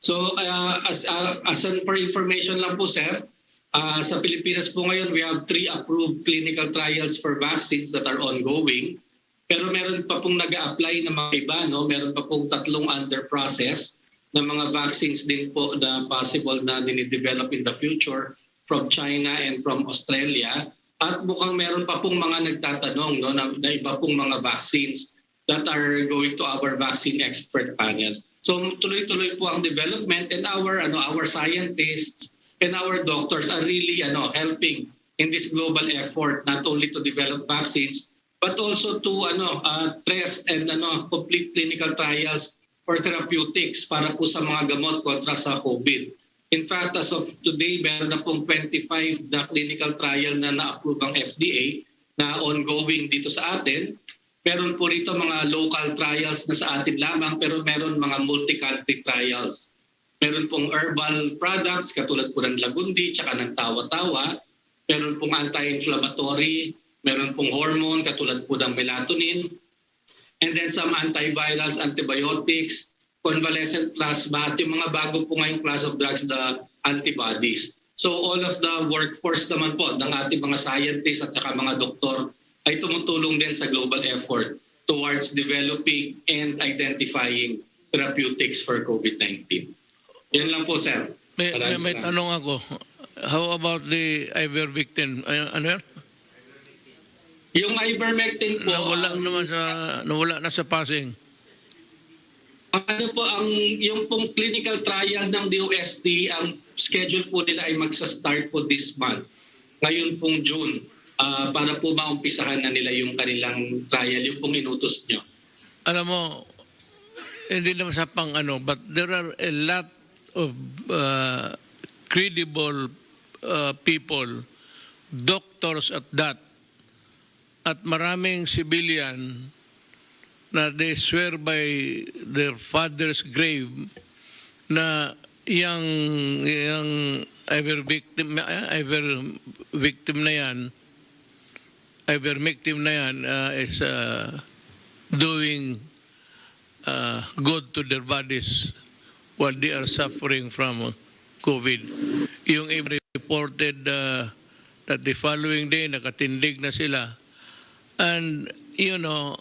So as for information lang po, sir, sa Pilipinas po ngayon we have 3 approved clinical trials for vaccines that are ongoing. Pero meron pa pong nag-a-apply na mga iba, no? Meron pa pong 3 under process na mga vaccines din po na possible na dinidevelop in the future from China and from Australia. At mukhang meron pa pong mga nagtatanong, no, na iba pong mga vaccines that are going to our vaccine expert panel. So tuloy-tuloy po ang development, and our scientists and our doctors are really helping in this global effort, not only to develop vaccines but also to test and complete clinical trials for therapeutics para po sa mga gamot kontra sa COVID. In fact, as of today, meron na pong 25 na clinical trial na na-approve ang FDA na ongoing dito sa atin. Meron po rito mga local trials na sa atin lamang, pero meron mga multi-country trials. Meron pong herbal products katulad po ng lagundi tsaka ng tawa-tawa. Meron pong anti-inflammatory, meron pong hormone katulad po ng melatonin. And then some antivirals, antibiotics, convalescent plasma, at yung mga bago po ngayong class of drugs, the antibodies. So all of the workforce naman po ng ating mga scientists at saka mga doktor ay tumutulong din sa global effort towards developing and identifying therapeutics for COVID-19. Yan lang po, sir. May Maraming salamat. tanong ako. How about the ivermectin? Ano yan? Yung ivermectin po, Nawala na sa passing. ano po ang yung pong clinical trial ng DOST, ang schedule po nila ay magsa-start po this month. Ngayon pong June, para po maumpisahan na nila yung kanilang trial, yung pong inutos nyo. Alam mo, hindi naman sa pang ano, but there are a lot of credible people, doctors at that, at maraming civilian na they swear by their father's grave na yung ivermectin na yan is doing good to their bodies while they are suffering from COVID. Yung reported that the following day nakatindig na sila. And you know,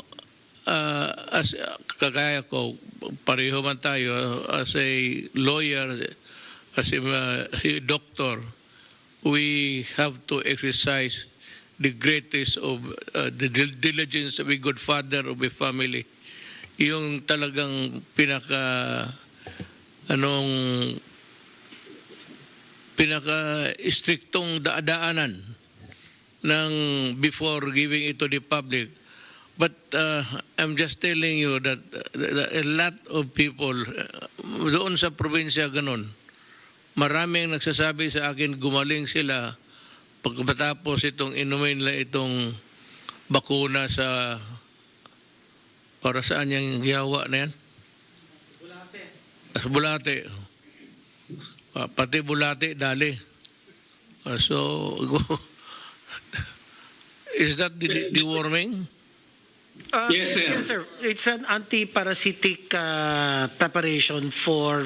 as kagaya ko, pareho man tayo, as a lawyer, as a doctor, we have to exercise the greatest of the diligence of a good father of a family. Yung talagang pinaka-istriktong daanan ng before giving it to the public. But I'm just telling you that a lot of people doon sa probinsya ganun, maraming nagsasabi sa akin gumaling sila pagkatapos itong inumin nila itong bakuna sa para saan yung yawa na yan? Bulate. Pati bulate dali. So is that the deworming? Yes, sir. Yes, sir. It's an anti-parasitic preparation for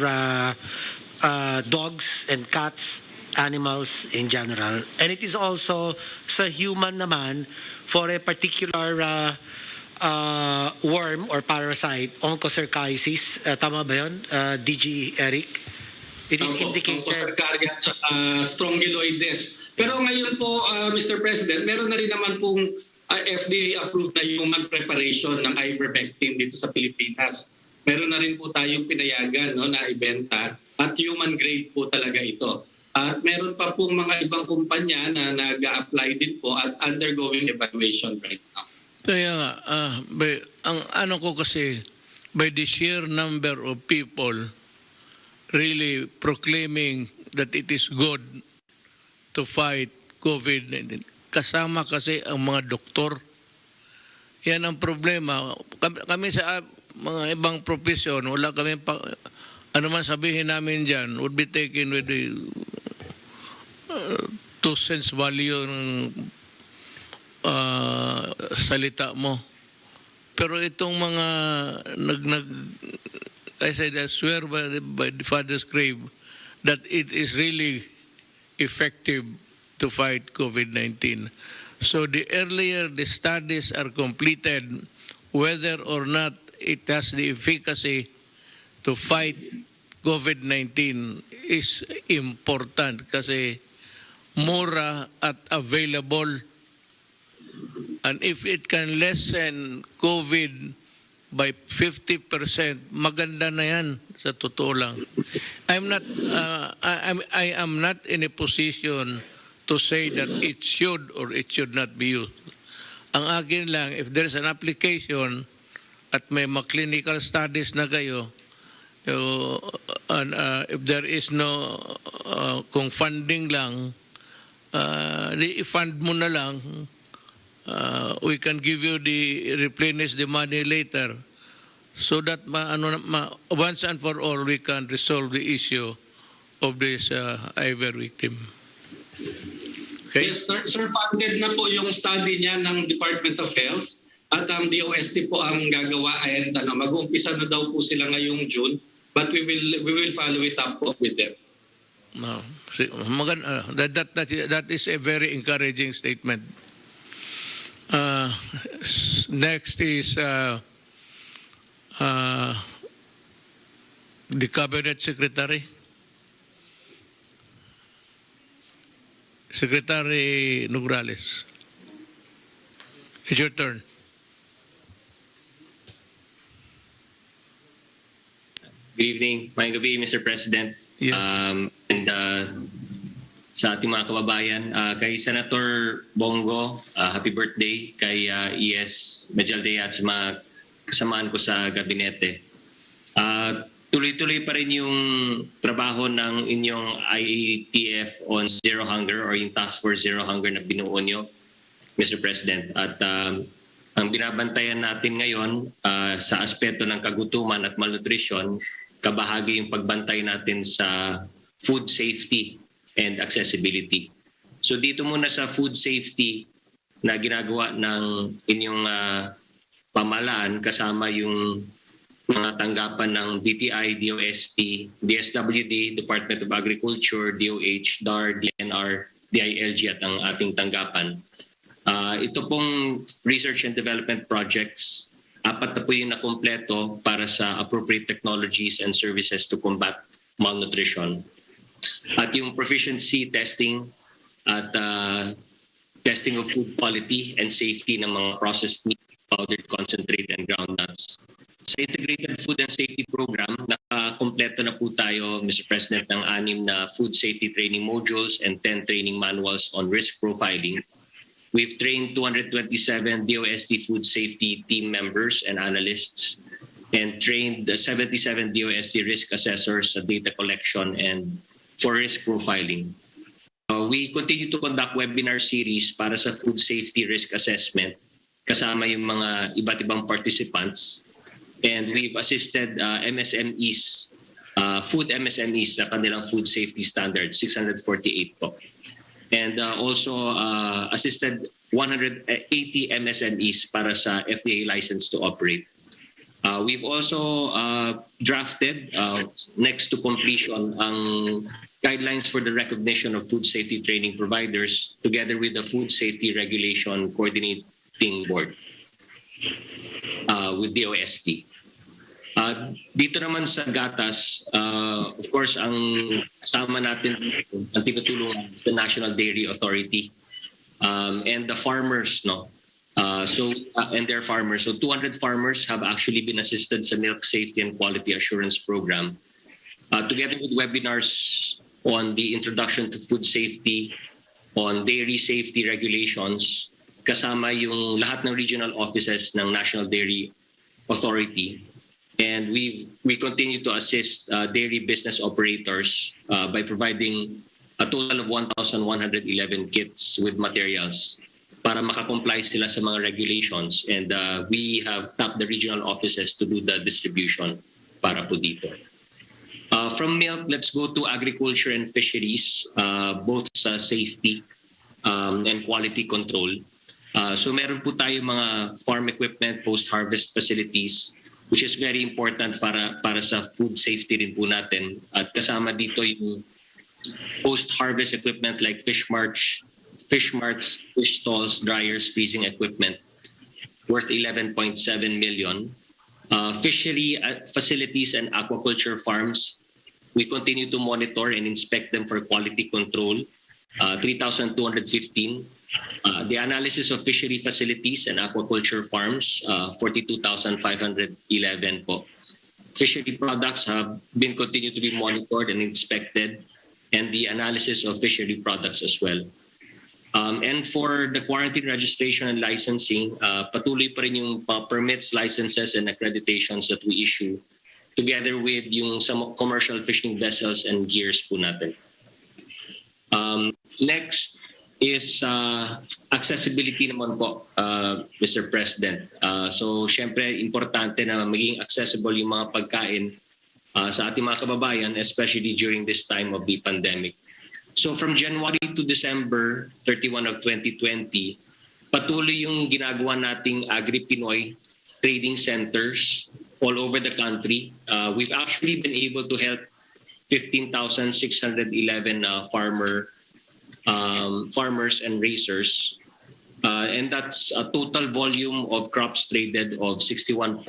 dogs and cats, animals in general. And it is also sa human naman for a particular worm or parasite, onchocerciasis. Tama ba yun, DG Eric? It is indicated. Onchocercaria at strongyloides. Pero ngayon po, Mr. President, meron na rin naman pong FDA-approved na human preparation ng ivermectin dito sa Pilipinas. Meron na rin po tayong pinayagan na ibenta at human grade po talaga ito. At meron pa pong mga ibang kumpanya na nag-a-apply din po at undergoing evaluation right now. Kaya nga, ang ano ko kasi, by the sheer number of people really proclaiming that it is good to fight COVID-19, kasama kasi ang mga doktor. Yan ang problema. Kami sa mga ibang profesyon, wala kami ano man sabihin namin dyan, would be taken with the 2 cents value ng salita mo. Pero itong mga I said, I swear by the Father's grave that it is really effective to fight COVID-19. So the earlier the studies are completed, whether or not it has the efficacy to fight COVID-19 is important kasi mura at available. And if it can lessen COVID by 50%, maganda na yan sa totoo lang. I am not in a position to say that it should or it should not be used. Ang akin lang, if there's an application at may clinical studies na kayo, and if there is no, kung funding lang, i-fund mo na lang, we can give you replenish the money later so that once and for all we can resolve the issue of this ivermectin. Okay? Yes, sir, funded na po yung study niya ng Department of Health at ang DOST po ang gagawa and mag-uumpisa na daw po sila ngayong June, but we will follow it up po with them. No, that is a very encouraging statement. Next is The Cabinet Secretary. Secretary Nograles. It's your turn. Good evening. Magandang gabi, Mr. President. Yeah. Sa ating mga kababayan, kay Senator Bongo, happy birthday. Kay ES Medjaldea at sa mga kasamaan ko sa gabinete. Tuloy-tuloy pa rin yung trabaho ng inyong IATF on Zero Hunger or yung Task Force Zero Hunger na binuo nyo, Mr. President. At ang binabantayan natin ngayon sa aspeto ng kagutuman at malnutrition, kabahagi yung pagbantay natin sa food safety and accessibility. So dito muna sa food safety na ginagawa ng inyong pamahalaan kasama yung mga tanggapan ng DTI, DOST, DSWD, Department of Agriculture, DOH, DAR, DNR, DILG at ang ating tanggapan. Ito pong research and development projects, 4 na po yung nakumpleto para sa appropriate technologies and services to combat malnutrition. At yung proficiency testing at testing of food quality and safety ng mga processed meat, powdered concentrate, and ground nuts. Sa Integrated Food and Safety Program, nakakompleto na po tayo, Mr. President, ng 6 na food safety training modules and 10 training manuals on risk profiling. We've trained 227 DOST food safety team members and analysts and trained 77 DOST risk assessors sa data collection and for risk profiling. We continue to conduct webinar series para sa food safety risk assessment kasama yung mga iba't ibang participants. And we've assisted MSMEs, food MSMEs sa kanilang food safety standards, 648 po. And also assisted 180 MSMEs para sa FDA license to operate. We've also drafted, next to completion, ang guidelines for the recognition of food safety training providers together with the Food Safety Regulation Coordinating Board with DOST. Dito naman sa gatas, of course, ang kasama natin, ang tinutulungan sa National Dairy Authority and the farmers, no? And their farmers. So 200 farmers have actually been assisted sa Milk Safety and Quality Assurance Program. Together with webinars on the introduction to food safety, on dairy safety regulations, kasama yung lahat ng regional offices ng National Dairy Authority. And we continue to assist dairy business operators by providing a total of 1,111 kits with materials para makakomply sila sa mga regulations. And we have tapped the regional offices to do the distribution para po dito. From milk, let's go to agriculture and fisheries, both sa safety and quality control. So meron po tayo mga farm equipment, post-harvest facilities, which is very important para sa food safety rin po natin. At kasama dito yung post-harvest equipment like fish marts, fish stalls, dryers, freezing equipment worth 11.7 million. Fishery facilities and aquaculture farms, we continue to monitor and inspect them for quality control, 3,215. The analysis of fishery facilities and aquaculture farms, 42,511 po. Fishery products have been continued to be monitored and inspected, and the analysis of fishery products as well. And for the quarantine registration and licensing, patuloy pa rin yung permits, licenses, and accreditations that we issue together with yung some commercial fishing vessels and gears po natin. Next is accessibility naman po, Mr. President. So syempre, importante na maging accessible yung mga pagkain sa ating mga kababayan, especially during this time of the pandemic. So from January to December 31 of 2020, patuloy yung ginagawa nating Agri-Pinoy trading centers all over the country. We've actually been able to help 15,611 farmers and raisers. And that's a total volume of crops traded of 61.2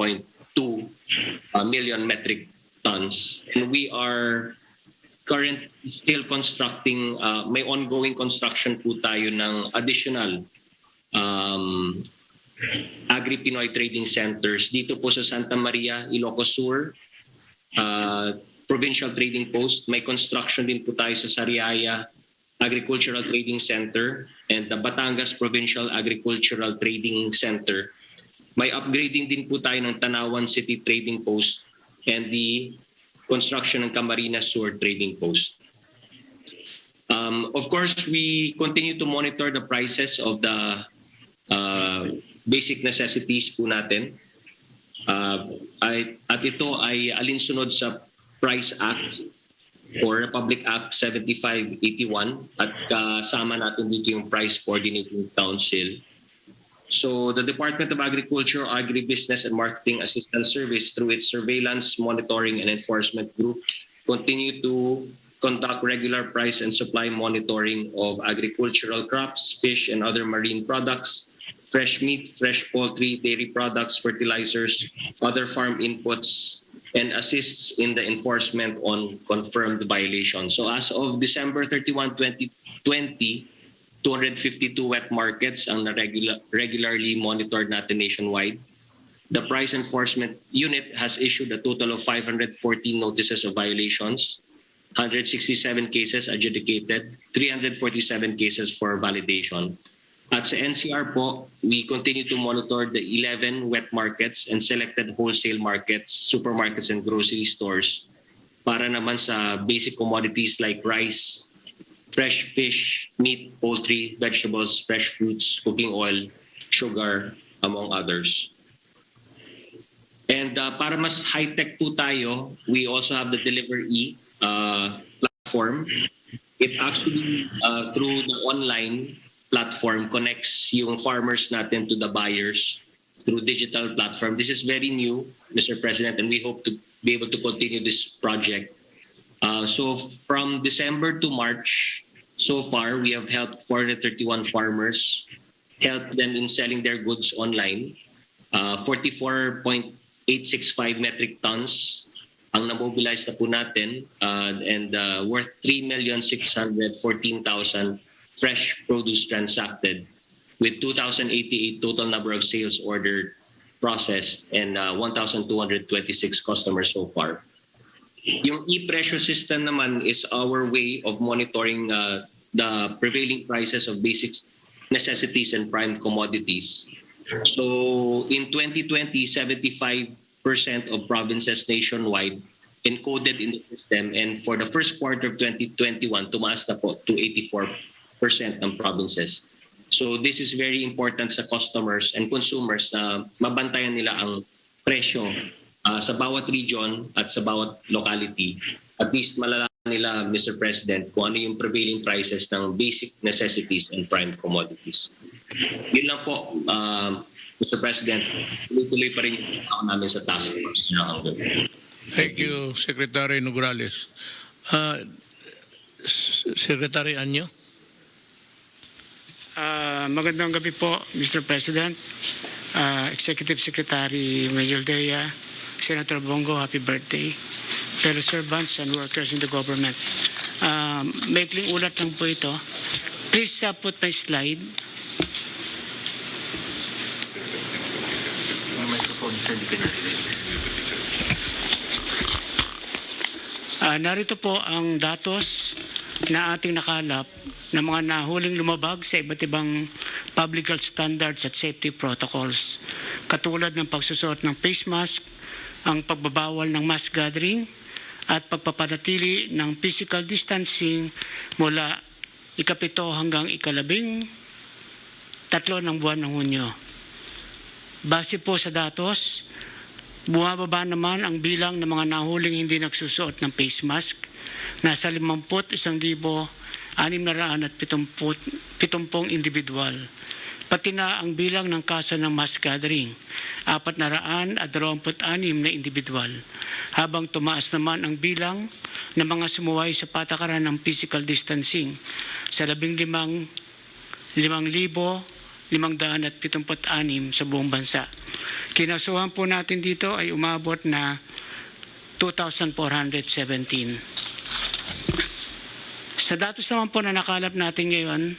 million metric tons. months, and we are still constructing, may ongoing construction po tayo ng additional Agri-Pinoy trading centers dito po sa Santa Maria, Ilocos Sur, Provincial Trading Post. May construction din po tayo sa Sariaya Agricultural Trading Center and the Batangas Provincial Agricultural Trading Center. May upgrading din po tayo ng Tanawan City Trading Post and the construction ng Camarines Sur Trading Post. Of course, we continue to monitor the prices of the basic necessities po natin. At ito ay alinsunod sa Price Act or Republic Act 7581 at kasama natin dito yung Price Coordinating Council. So the Department of Agriculture, Agribusiness and Marketing Assistance Service through its Surveillance, Monitoring and Enforcement Group continue to conduct regular price and supply monitoring of agricultural crops, fish and other marine products, fresh meat, fresh poultry, dairy products, fertilizers, other farm inputs, and assists in the enforcement on confirmed violations. So as of December 31, 2020, 252 wet markets ang regularly monitored natin nationwide. The Price Enforcement Unit has issued a total of 514 notices of violations, 167 cases adjudicated, 347 cases for validation. At sa NCR po, we continue to monitor the 11 wet markets and selected wholesale markets, supermarkets and grocery stores para naman sa basic commodities like rice, fresh fish, meat, poultry, vegetables, fresh fruits, cooking oil, sugar, among others. And para mas high-tech po tayo, we also have the Deliver-E platform. It actually, through the online platform, connects yung farmers natin to the buyers through digital platform. This is very new, Mr. President, and we hope to be able to continue this project. So from December to March, so far, we have helped 431 farmers, helped them in selling their goods online. 44.865 metric tons ang namobilize na po natin and worth 3,614,000 fresh produce transacted with 2,088 total number of sales ordered, processed, and 1,226 customers so far. Yung e-presyo system naman is our way of monitoring the prevailing prices of basic necessities and prime commodities. So in 2020, 75% of provinces nationwide encoded in the system, and for the first quarter of 2021, tumaas na po to 84% ng provinces. So this is very important sa customers and consumers na mabantayan nila ang presyo sa bawat region at sa bawat locality. At least malalaman nila, Mr. President, kung ano yung prevailing prices ng basic necessities and prime commodities. Yun lang po, Mr. President. Tuloy pa rin yung tao namin sa task force. Thank you, Secretary Nograles. Secretary Anyo? Magandang gabi po, Mr. President, Executive Secretary Major Dea, Senator Bongo, happy birthday, fellow servants and workers in the government. Maikling ulat lang po ito. Please put my slide. Narito po ang datos na ating nakalap ng mga nahuling lumabag sa iba't ibang public health standards at safety protocols, katulad ng pagsusuot ng face mask, ang pagbabawal ng mass gathering, at pagpapanatili ng physical distancing mula ika-7 hanggang ika-13 ng buwan ng Hunyo. Base po sa datos, bumababa naman ang bilang ng mga nahuling hindi nagsusuot ng face mask, nasa 51,670 individual. Pati na ang bilang ng kaso ng mass gathering, 426 na individual, habang tumaas naman ang bilang ng mga sumuway sa patakaran ng physical distancing sa 15,576 sa buong bansa. Kinasuhan po natin dito ay umabot na 2,417. Sa datos naman po na nakalap natin ngayon,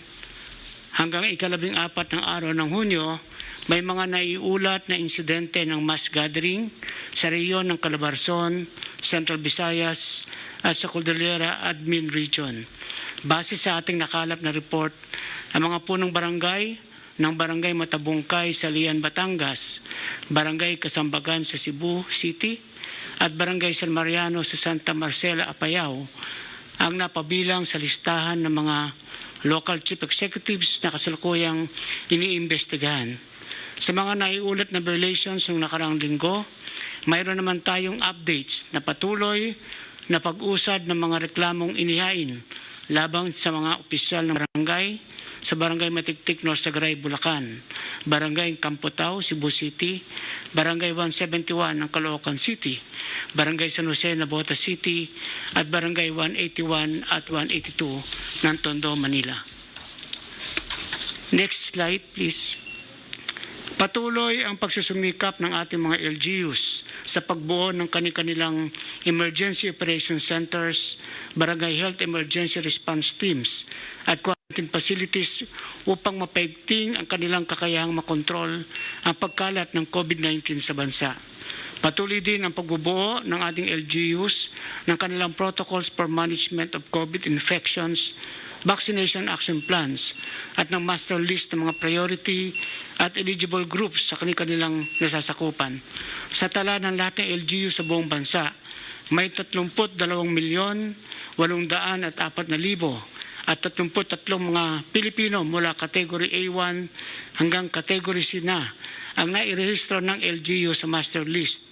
hanggang ika-14 ng araw ng Hunyo, may mga naiulat na insidente ng mass gathering sa rehiyon ng Calabarzon, Central Visayas at sa Cordillera Admin Region. Base sa ating nakalap na report, ang mga punong barangay ng Barangay Matabungkay sa Lian, Batangas, Barangay Kasambagan sa Cebu City, at Barangay San Mariano sa Santa Marcela, Apayao, ang napabilang sa listahan ng mga local chief executives na kasalukuyang iniimbestigahan. Sa mga naiulat na violations ng nakaraang linggo, mayroon naman tayong updates na patuloy na pag-usad ng mga reklamong inihain labang sa mga opisyal ng barangay sa Barangay Matiktik, Norsagaray, Bulacan, Barangay Campotao, Cebu City, Barangay 171 ng Caloocan City, Barangay San Jose, Navotas City, at Barangay 181 at 182 ng Tondo, Manila. Next slide, please. Patuloy ang pagsusumikap ng ating mga LGUs sa pagbuo ng kanilang emergency operation centers, barangay health emergency response teams, at quarantine facilities upang mapaigting ang kanilang kakayahang makontrol ang pagkalat ng COVID-19 sa bansa. Patuloy din ang pagbubuo ng ating LGUs ng kanilang protocols for management of COVID infections, vaccination action plans, at ng master list ng mga priority at eligible groups sa kanilang nasasakupan. Sa tala ng lahat ng LGU sa buong bansa, may 32,804,000 at 33 mga Pilipino mula Category A1 hanggang Category C na ang nairehistro ng LGU sa master list,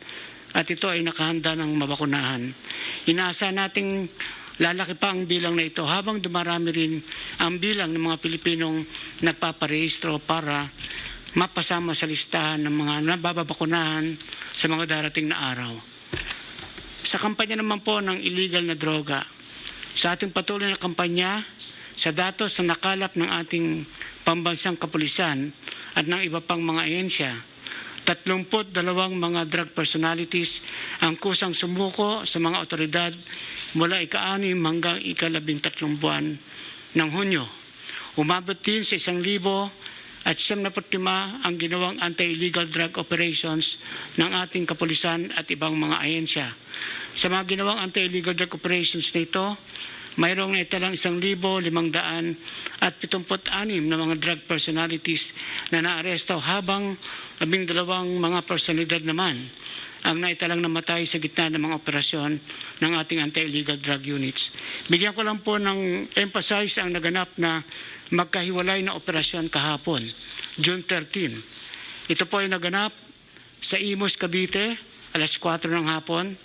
at ito ay nakahanda ng mabakunahan. Inaasa nating lalaki pa ang bilang na ito habang dumarami rin ang bilang ng mga Pilipinong nagpaparehistro para mapasama sa listahan ng mga nababakunahan sa mga darating na araw. Sa kampanya naman po ng illegal na droga, sa ating patuloy na kampanya, sa datos na nakalap ng ating pambansang kapulisan at ng iba pang mga ahensya, 32 mga drug personalities ang kusang sumuko sa mga otoridad mula ika-6 hanggang ika-13 buwan ng Hunyo. Umabot din sa 1,075 ang ginawang anti-illegal drug operations ng ating kapulisan at ibang mga ahensya. Sa mga ginawang anti-illegal drug operations na ito, mayroong naitalang 1,576 na mga drug personalities na naaresto habang 12 mga personalidad naman ang naitalang namatay sa gitna ng mga operasyon ng ating anti-illegal drug units. Bigyan ko lang po ng emphasize ang naganap na magkahiwalay na operasyon kahapon, June 13. Ito po ay naganap sa Imus, Cavite, alas 4 ng hapon,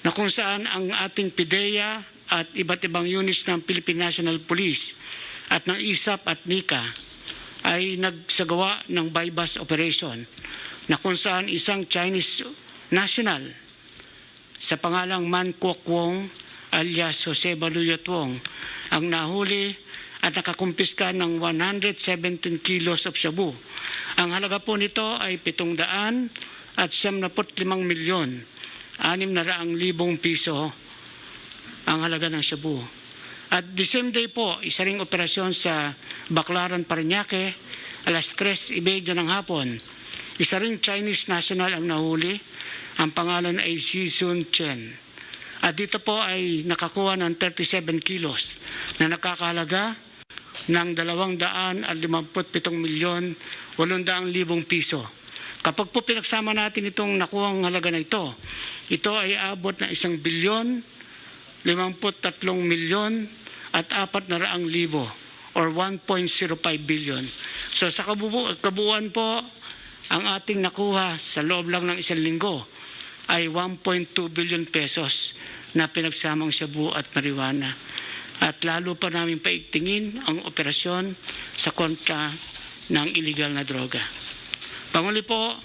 na kung saan ang ating PIDEA at iba't ibang units ng Philippine National Police at ng ISAP at NICA ay nagsagawa ng bypass operation na kung saan isang Chinese national sa pangalang Man Kwok Wong alias Jose Baluyot Wong ang nahuli at nakakumpiska ng 117 kilos of shabu. Ang halaga po nito ay 775,600,000 piso ang halaga ng shabu. At the same day po, isa ring operasyon sa Baclaran, Parañaque, alas 3:30 ng hapon. Isa ring Chinese national ang nahuli. Ang pangalan ay Si Sun Chen. At dito po ay nakakuha ng 37 kilos na nakakahalaga ng 257,800,000 piso. Kapag po pinagsama natin itong nakuhang halaga na ito ay abot na 1,053,400,000 or 1.05 billion. So sa kabuuan po, ang ating nakuha sa loob lang ng isang linggo ay 1.2 billion pesos na pinagsamang shabu at marijuana. At lalo pa namin paigtingin ang operasyon sa kontra ng illegal na droga. Panguli po,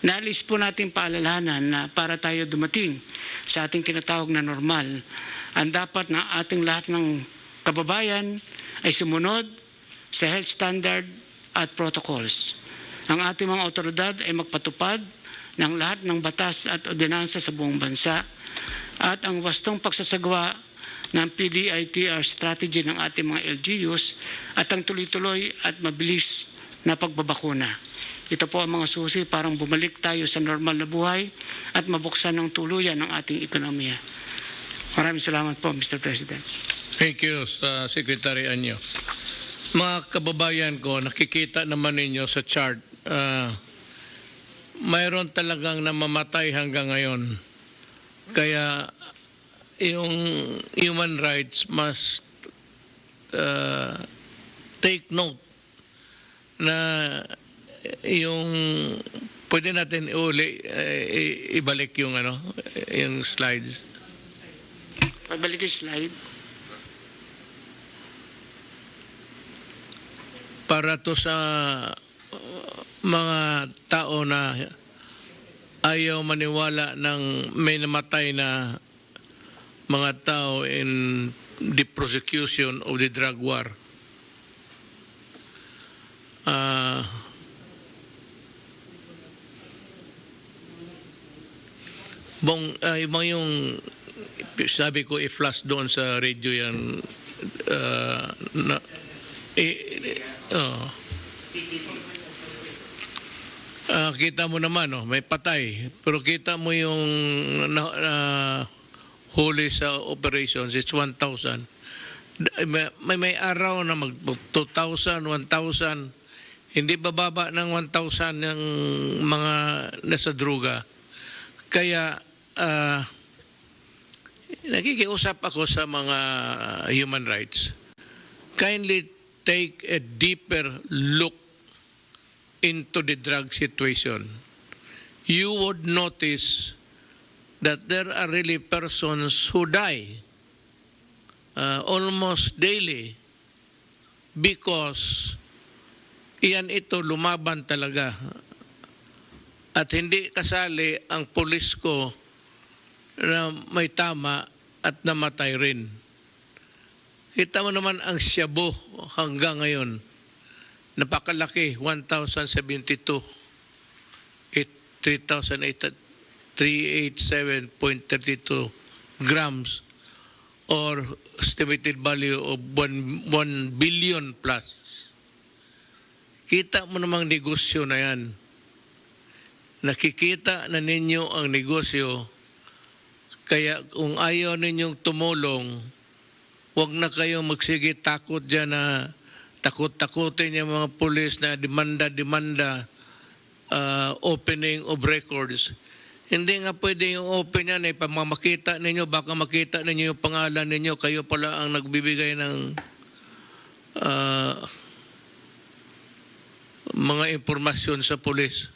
naalis po natin paalalahanan na para tayo dumating sa ating tinatawag na normal, ang dapat na ating lahat ng kababayan ay sumunod sa health standard at protocols. Ang ating mga otoridad ay magpatupad ng lahat ng batas at ordinansa sa buong bansa at ang wastong pagsasagawa ng PDITR strategy ng ating mga LGUs at ang tuloy-tuloy at mabilis na pagbabakuna. Ito po ang mga susi parang bumalik tayo sa normal na buhay at mabuksan ng tuluyan ng ating ekonomiya. Maraming salamat po, Mr. President. Thank you, Secretary Anyo. Mga kababayan ko, nakikita naman ninyo sa chart, mayroon talagang namamatay hanggang ngayon. Kaya yung human rights must take note na yung pwede natin ibalik yung yung slides. Pabalik yung slide. Para to sa mga tao na ayaw maniwala ng may namatay na mga tao in the prosecution of the drug war. Yung sabi ko i-flash doon sa radio yan kita mo naman may patay pero kita mo yung huli sa operations it's 1,000 may araw na mag 2,000 1,000 hindi bababa ng 1,000 yung mga nasa droga kaya nakikiusap ako sa mga human rights. Kindly take a deeper look into the drug situation. You would notice that there are really persons who die almost daily because ito lumaban talaga at hindi kasali ang pulis ko na may tama at namatay rin. Kita mo naman ang Shabu hanggang ngayon. Napakalaki, 1,072. 387.32 grams or estimated value of 1 billion plus. Kita mo namang negosyo na yan. Nakikita na ninyo ang negosyo. Kaya kung ayaw ninyong tumulong, huwag na kayong magsige takot dyan na takot-takutin yung mga pulis na demanda, opening of records. Hindi nga pwede yung open yan pamamakita ninyo, baka makita ninyo yung pangalan ninyo, kayo pala ang nagbibigay ng mga impormasyon sa pulis.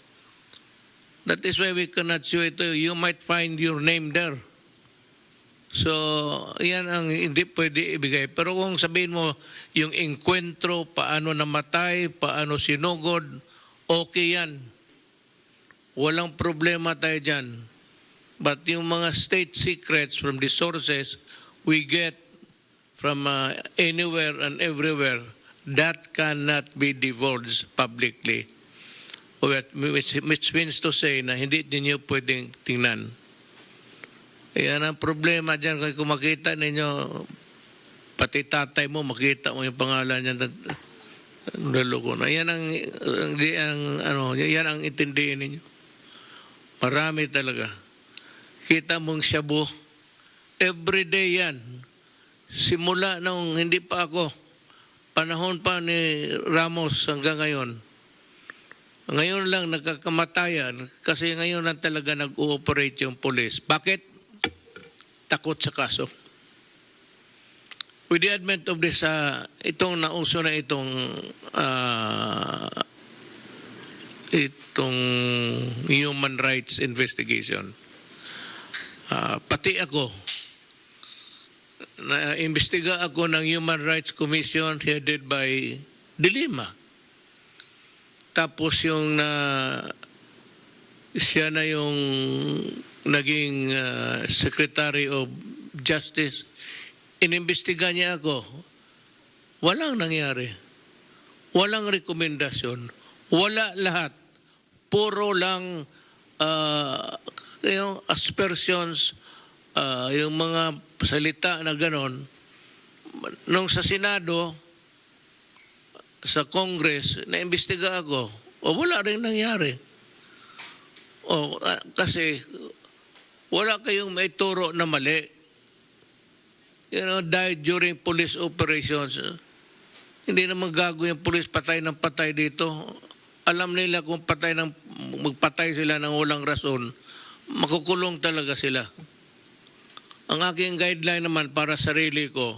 That is why we cannot show it. You might find your name there. So, yan ang hindi pwede ibigay. Pero kung sabihin mo, yung enkwentro, paano namatay, paano sinugod, okay yan. Walang problema tayo dyan. But yung mga state secrets from the sources we get from anywhere and everywhere, that cannot be divulged publicly. Which means to say na hindi ninyo pwedeng tingnan. Yan ang problema dyan. Kung makita ninyo, pati tatay mo, makita mo yung pangalan niya. Naloko na. Yan ang intindihin ninyo. Marami talaga. Kita mong Shabu. Everyday yan. Simula nung hindi pa ako, panahon pa ni Ramos hanggang ngayon. Ngayon lang nagkakamatayan kasi ngayon lang talaga nag-ooperate yung police. Bakit? Takot sa kaso. With the advent of this, itong nauso na itong human rights investigation. Pati ako, na-imbestiga ako ng Human Rights Commission headed by Dilima. Tapos yung siya na yung naging Secretary of Justice, inimbestiga niya ako. Walang nangyari. Walang rekomendasyon. Wala lahat. Puro lang yung aspersions, yung mga salita na ganon, nung sa Senado, sa Congress, naimbestiga ako, wala rin nangyari. Kasi wala kayong maituro na mali. Died during police operations. Hindi naman gago yung police patay ng patay dito. Alam nila kung magpatay sila ng walang rason, makukulong talaga sila. Ang aking guideline naman para sarili ko,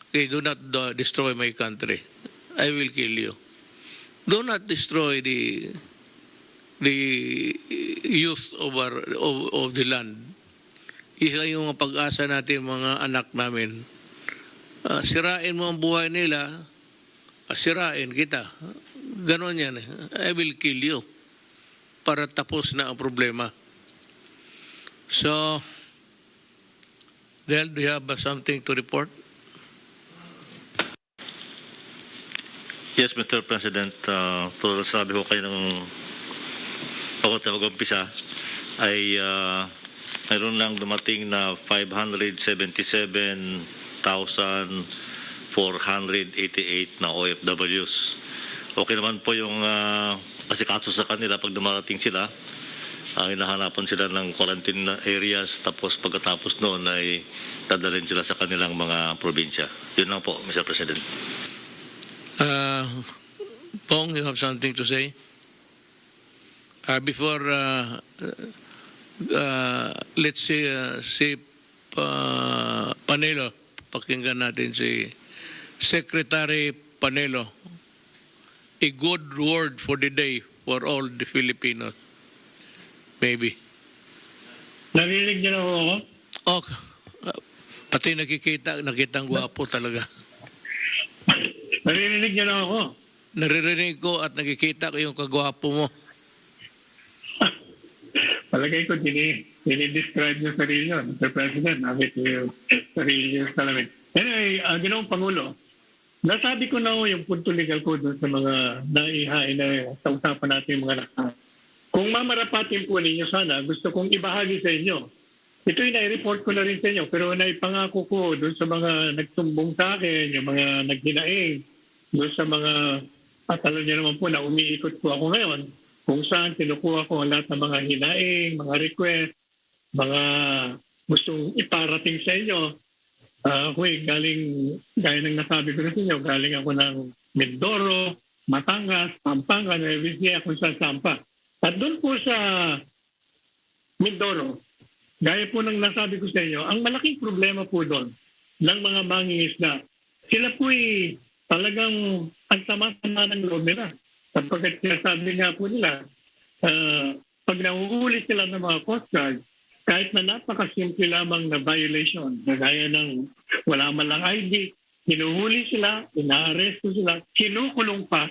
okay, do not destroy my country. I will kill you. Do not destroy the youth of the land. Isa yung pag-asa natin mga anak namin. Sirain mo ang buhay nila, sirain kita. Ganon yan. I will kill you. Para tapos na ang problema. So, Del, do you have something to report? Yes, Mr. President. Tulad sabi ko kayo ng pag-umpisa ay mayroon lang dumating na 577,488 na OFWs. Okay naman po yung asikaso sa kanila pag dumarating sila. Hinahanapan sila ng quarantine areas, tapos pagkatapos noon ay dadalhin sila sa kanilang mga probinsya. Yun lang po, Mr. President. Pong, you have something to say? Before, let's see Panelo. Pakinggan natin si Secretary Panelo. A good word for the day for all the Filipinos. Maybe. Narinig niyo na ako? Pati nakitang gwapo talaga. Narinig niyo na ako? Naririnig ko at nakikita ko yung kagwapo mo. Palagay ko, dinidescribe niyo sarili niyo, Mr. President. Nakit niyo sarili niyo sa lamin. Anyway, Ginoong Pangulo, nasabi ko na yung punto legal ko doon sa mga naihain na sa usapan natin yung mga nakasama. Kung mamarapatin po ninyo sana, gusto kong ibahagi sa inyo. Ito'y nai-report ko na rin sa inyo, pero naipangako ko doon sa mga nagsumbong sa akin, yung mga naghinaing, doon sa mga, alam niyo naman po na umiikot po ako ngayon, kung saan kinukuha ko ang lahat ng mga hinaing, mga request, mga gustong iparating sa inyo. Galing, gaya ng nasabi ko na sa inyo, galing ako ng Mindoro, Batangas, Pampanga, Nueva Ecija, kung saan saan pa. At doon po sa Mindoro, gaya po ng nasabi ko sa inyo, ang malaking problema po doon ng mga mangingisda, sila po'y talagang ang sama-sama ng loob nila. Sapagkat sinasabi nga po nila, pag nahuhuli sila ng mga Coast Guard, kahit na napakasimple lamang na violation, gaya ng wala man lang ID, hinuhuli sila, inaaresto sila, kinukulong pa,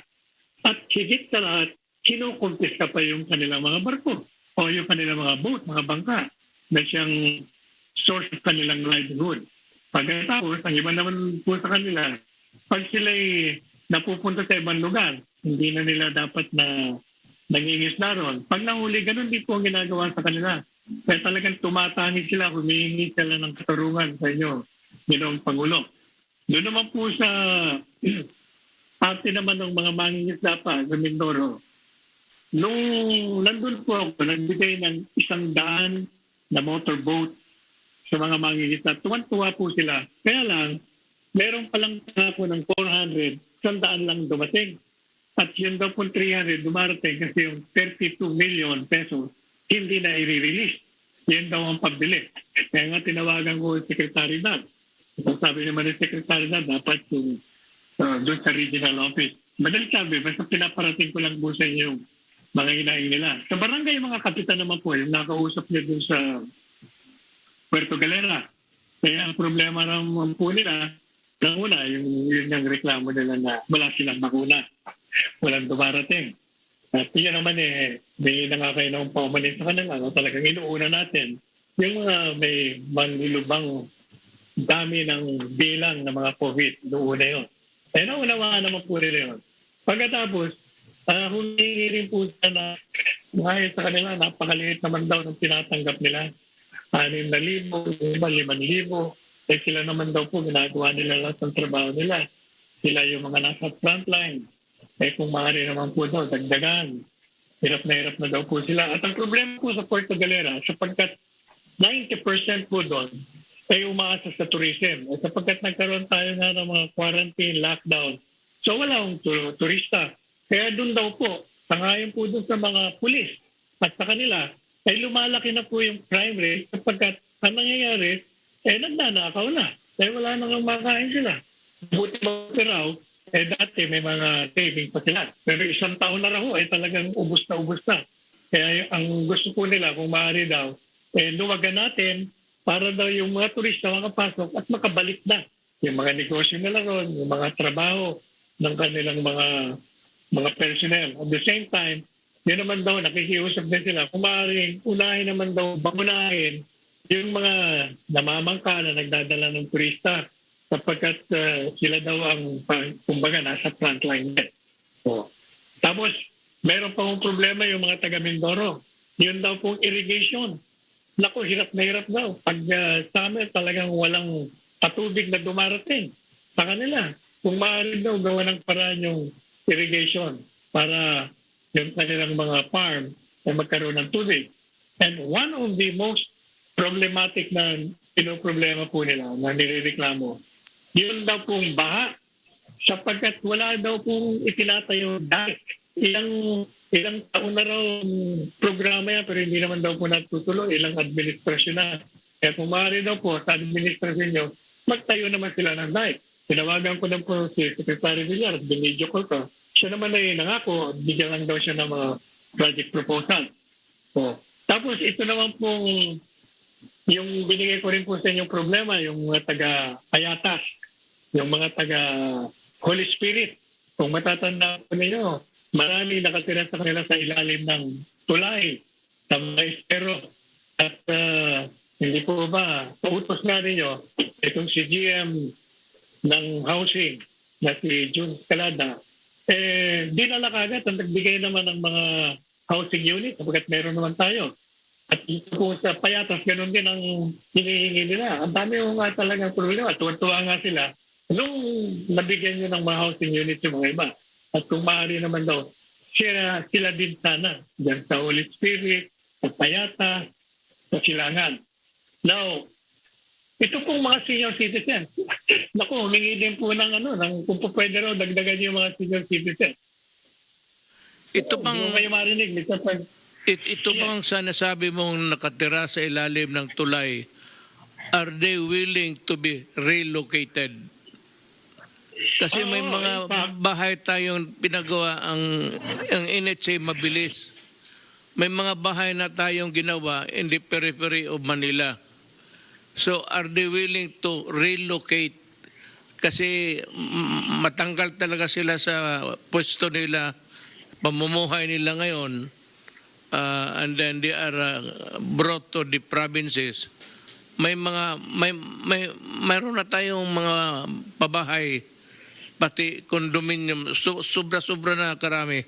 at higit sa lahat, kinukumpiska pa yung kanilang mga barko o yung kanilang mga boat, mga bangka na siyang source of kanilang livelihood. Pagkatapos, ang iba naman po sa kanila, pag sila'y napupunta sa ibang lugar, hindi na nila dapat na nangingisda ron. Pag nahuli, ganun din po ang ginagawa sa kanila. Kaya talagang tumatangis sila, humihingi sila ng katarungan sa inyo, Ginoong Pangulo. Doon naman po sa parte naman ng mga mangingisda pa sa Mindoro, nung nandun po ako, nagbigay ng 100 na motorboat sa mga mangingisda. Tuwan-tuwa po sila. Kaya lang, meron palang ako ng 400, 100 lang dumating. At yun daw po 300 dumarating kasi yung 32 million pesos hindi na i-release. Yan daw ang pambili. Kaya nga tinawagan ko yung Secretary Dad. Sabi naman ng Secretary Dad, dapat yung doon sa regional office. Madali sabi, basta pinaparating ko lang po sa inyo yung mga hinaing nila. Sa barangay, mga kapitan naman po, yung nakausap niya doon sa Puerto Galera. Kaya ang problema naman po nila, ng una, yun yung reklamo nila na wala silang bakuna. Walang dumarating. At yun naman may nangakailangang paumanin sa kanila. Talagang inuuna natin yung mga may manlulubang dami ng bilang ng mga COVID. Inuuna yun. Kaya naunawaan naman po nila yun. Pagkatapos, humingi rin po na Ngayon sa kanila, napakaliit naman daw ng tinatanggap nila. 6,000, 5,000. Eh sila naman daw po, ginagawa nila lahat ng trabaho nila. Sila yung mga nasa frontline. Eh kung maaari naman po daw, dagdagan. Hirap na daw po sila. At ang problema po sa Puerto Galera, sapagkat 90% po doon ay umaasa sa tourism. At sapagkat nagkaroon tayo nga ng mga quarantine, lockdown, so wala akong turista. Kaya doon daw po, sangayon po doon sa mga pulis at sa kanila, ay lumalaki na po yung crime rate sapagkat ang nangyayari, nagnanakaw na. Dahil wala nang makain sila. Buti ba raw, dati may mga saving pa sila. Pero isang taon na raw, talagang ubus na. Kaya ang gusto po nila, kung maaari daw, luwagan natin para daw yung mga turista makapasok at makabalik na. Yung mga negosyo nila ron, yung mga trabaho ng kanilang mga personnel. At the same time, yun naman daw, nakikiusap din sila. Kung maaaring unahin naman daw, bangunahin yung mga namamangka na nagdadala ng turista sapagkat sila daw ang, kumbaga, nasa frontline din. So, tapos, meron pa pong problema yung mga taga Mindoro. Yun daw pong irrigation. Naku, hirap na hirap daw. Pag summer, talagang walang patubig na dumarating sa kanila. Kung maaari daw, gawa ng paraan yung irrigation para yung kanilang mga farm ay magkaroon ng tubig. And one of the most problematic na pinoproblema po nila na nirereklamo, yun daw pong baha sapagkat wala daw pong itinatayo dahil ilang taon na raw programa yan pero hindi naman daw po natutuloy, ilang administrasyon na. Kaya kung maaari daw po sa administrasyon nyo, magtayo naman sila ng dike. Tinawagan ko lang po si Secretary Villar, binidyo ko to. Siya naman ay nangako, bigyan lang daw siya ng mga project proposal. So, tapos ito naman pong yung binigay ko rin po sa inyong problema, yung mga taga-Payatas, yung mga taga-Holy Spirit. Kung matatanda po ninyo, marami nakatira sa kanila sa ilalim ng tulay, sa mga estero. At hindi po ba, pautos na ninyo, itong si GM ng housing na si June Calada, dinala kagad ang nagbigay naman ng mga housing unit sapagkat meron naman tayo. At ito po sa Payatas, ganun din ang hinihingi nila. Ang dami mo nga talagang problema. Tuwa-tuwa nga sila nung nabigyan nyo ng mga housing unit yung mga iba. At kung maaari naman daw, sila din sana dyan sa Holy Spirit, sa Payatas, sa Silangan. Now, ito pong mga senior citizens. Naku, humingi din po ng kung po pwede raw, dagdagan yung mga senior citizens. Ito bang, hindi mo kayo marinig, Mr. President. ito bang sinasabi mong nakatira sa ilalim ng tulay, are they willing to be relocated? Kasi may mga bahay tayong pinagawa ang NHA mabilis. May mga bahay na tayong ginawa in the periphery of Manila. So are they willing to relocate? Kasi matanggal talaga sila sa pwesto nila, pamumuhay nila ngayon, and then they are brought to the provinces. Mayroon na tayong mga pabahay, pati condominium, sobra-sobra na karami.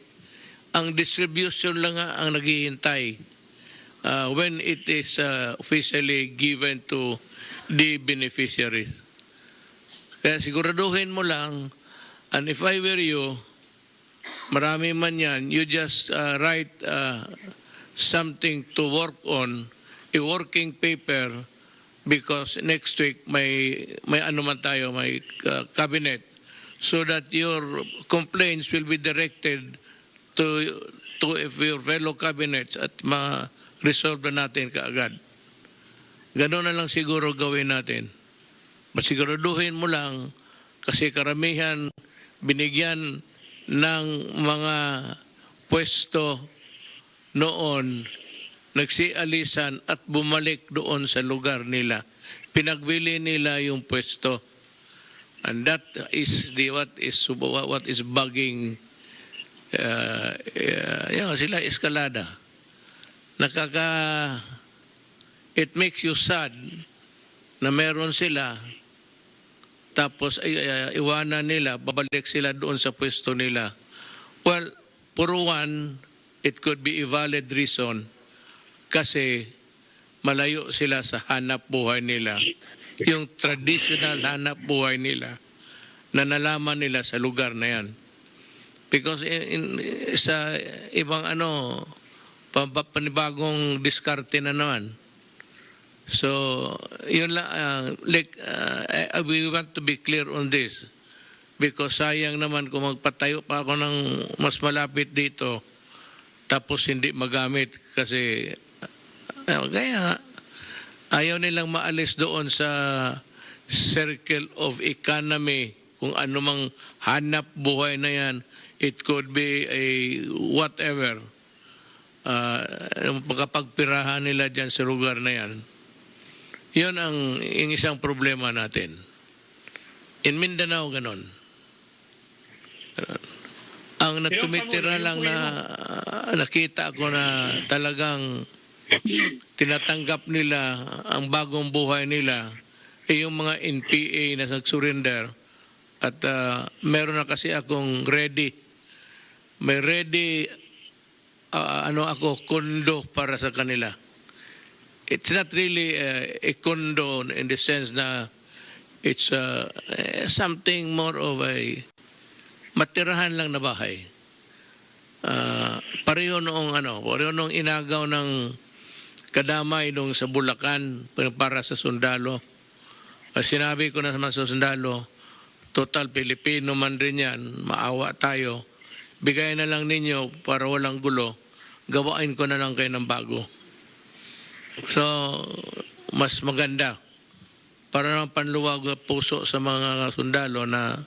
Ang distribution lang ang naghihintay when it is officially given to the beneficiaries. Kaya siguraduhin mo lang, and if I were you, marami man yan, you just write something to work on, a working paper, because next week may ano man tayo, may cabinet, so that your complaints will be directed to your fellow cabinets at ma-resolve na natin kaagad. Ganun na lang siguro gawin natin. Masiguraduhin mo lang kasi karamihan binigyan ng mga pwesto noon, nagsialisan at bumalik doon sa lugar nila. Pinagbili nila yung pwesto. And that is what is bugging sila eskalada. It makes you sad na meron sila tapos iwanan nila, babalik sila doon sa pwesto nila. Well, for one, it could be a valid reason kasi malayo sila sa hanap buhay nila. Yung traditional hanap buhay nila na nalaman nila sa lugar na yan. Because sa ibang panibagong diskarte na naman. So, yun lang, we want to be clear on this. Because sayang naman kung magpatayo pa ako ng mas malapit dito, tapos hindi magamit kasi kaya ayaw nilang maalis doon sa circle of economy kung anumang hanap buhay na yan. It could be a whatever. Pagkapagpirahan nila dyan sa lugar na yan. Yun ang isang problema natin. In Mindanao, ganon. Ang natumitira lang na nakita ko na talagang tinatanggap nila ang bagong buhay nila ay yung mga NPA na nag-surrender. At meron na kasi akong ready. May ready kondo para sa kanila. It's not really a condo in the sense na it's something more of a matirahan lang na bahay. Pareho noong inagaw ng kadamay nung sa Bulacan para sa sundalo. Sinabi ko na sa mga sundalo, total Pilipino man rin yan, maawa tayo. Bigay na lang ninyo para walang gulo. Gawain ko na lang kayo ng bago. So, mas maganda. Para ng panluwag puso sa mga sundalo na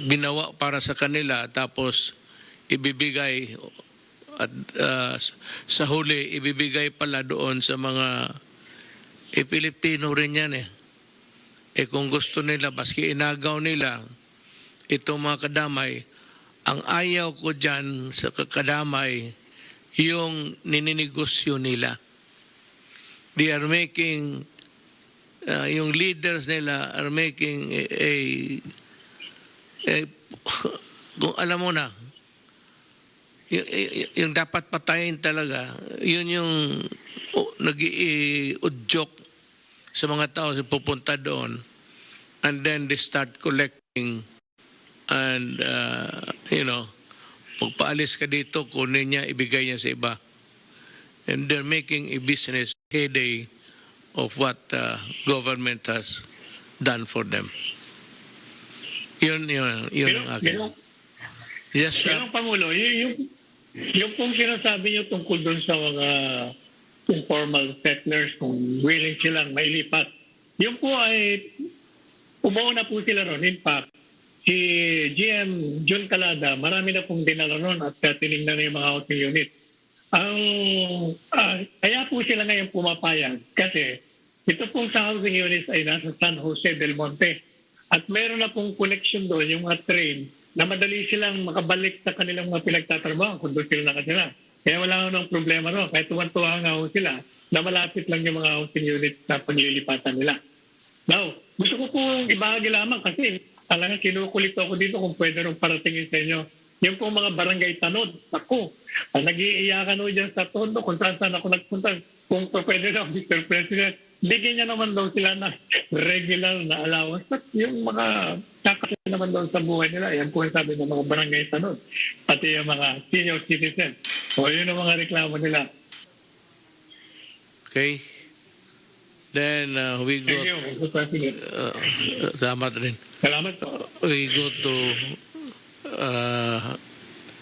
ginawa para sa kanila tapos ibibigay at sa huli ibibigay pala doon sa mga Pilipino rin yan eh. Kung gusto nila, baski inagaw nila itong mga kadamay, ang ayaw ko dyan sa kadamay, yung nininegosyo nila. They are making, yung leaders nila are making kung alam mo na, yung dapat patayin talaga, yun yung nag-i-udyok sa mga tao sa pupunta doon. And then they start collecting and, pagpaalis ka dito, kunin niya, ibigay niya sa iba. And they're making a business heyday of what government has done for them. Yun ang akin. Yes, sir. Pero Pangulo, yung pong sinasabi niyo tungkol doon sa mga informal settlers, kung willing silang mailipat, yun po ay umuuna po sila ron. In fact, si GM John Calada, marami na pong dinala ron at tinignan na yung mga housing unit. Kaya po sila ngayon pumapayag kasi ito pong sa housing units ay nasa San Jose del Monte at meron na pong connection doon yung mga train na madali silang makabalik sa kanilang mga pinagtatrabaho kung doon sila nakatira. Kaya wala nang problema ron. Kahit tuwan-tuwa nga sila na malapit lang yung mga housing units na paglilipatan nila. Now, gusto ko pong ibahagi lamang kasi talagang kinukulit ako dito kung pwede rin paratingin sa inyo. Yung pong mga barangay tanod, ako, nag-iiyakan ho dyan sa tondo kung saan ako nagpunta. Kung pwede na, Mr. President, bigyan niya naman daw sila na regular na allowance. At yung mga kakasya naman daw sa buhay nila, yan po ang sabi ng mga barangay tanod. Pati yung mga senior citizen. O yun ang mga reklamo nila. Okay. Then we go... Thank you, Mr. President. Salamat rin. Salamat po. We go to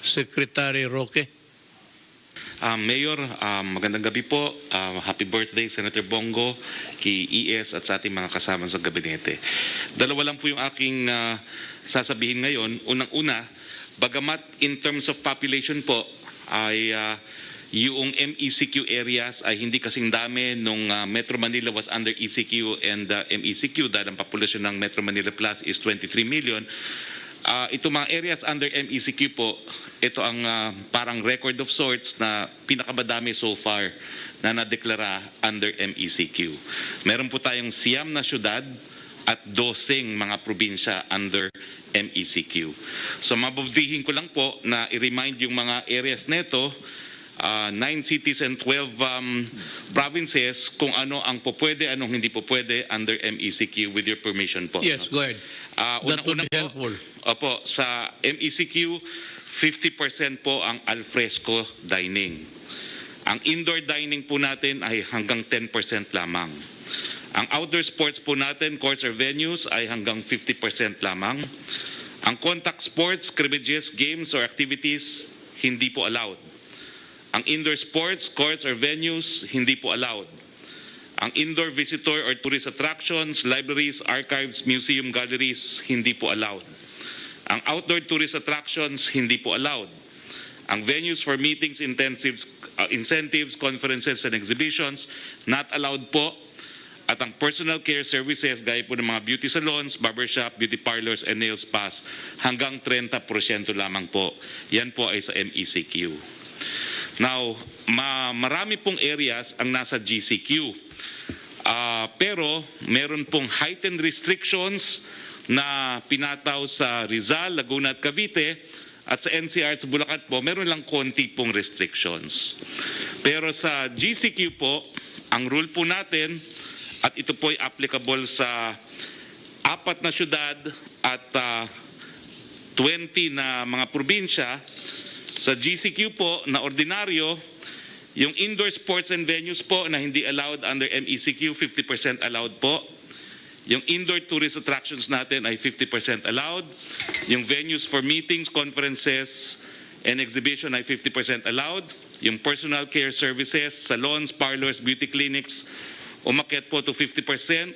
Secretary Roque. Mayor, magandang gabi po. Happy birthday, Senator Bongo, kay ES at sa ating mga kasama sa gabinete. Dalawa lang po yung aking sasabihin ngayon. Unang-una, bagamat in terms of population po, ay yung MECQ areas ay hindi kasing dami nung Metro Manila was under ECQ and MECQ dahil ang populasyon ng Metro Manila Plus is 23 million. Ito mga areas under MECQ po, ito ang parang record of sorts na pinakamadami so far na nadeklara under MECQ. Meron po tayong siyam na syudad at 12 mga probinsya under MECQ. So mababdihin ko lang po na i-remind yung mga areas neto, 9 cities and 12 provinces kung ano ang pupwede, anong hindi pupwede under MECQ with your permission po. Yes, go ahead. That would be helpful. Opo, sa MECQ, 50% po ang alfresco dining. Ang indoor dining po natin ay hanggang 10% lamang. Ang outdoor sports po natin, courts or venues, ay hanggang 50% lamang. Ang contact sports, scrimmages, games, or activities, hindi po allowed. Ang indoor sports, courts, or venues, hindi po allowed. Ang indoor visitor or tourist attractions, libraries, archives, museum, galleries, hindi po allowed. Ang outdoor tourist attractions, hindi po allowed. Ang venues for meetings, incentives, conferences, and exhibitions, not allowed po. At ang personal care services, gaya po ng mga beauty salons, barbershop, beauty parlors, and nail spas, hanggang 30% lamang po. Yan po ay sa MECQ. Now, marami pong areas ang nasa GCQ. Pero meron pong heightened restrictions na pinataw sa Rizal, Laguna at Cavite, at sa NCR at sa Bulacan po, meron lang konti pong restrictions. Pero sa GCQ po, ang rule po natin, at ito po ay applicable sa 4 na syudad at 20 na mga probinsya. Sa GCQ po na ordinaryo, yung indoor sports and venues po na hindi allowed under MECQ, 50% allowed po. Yung indoor tourist attractions natin ay 50% allowed. Yung venues for meetings, conferences, and exhibition ay 50% allowed. Yung personal care services, salons, parlors, beauty clinics, umakyat po to 50%.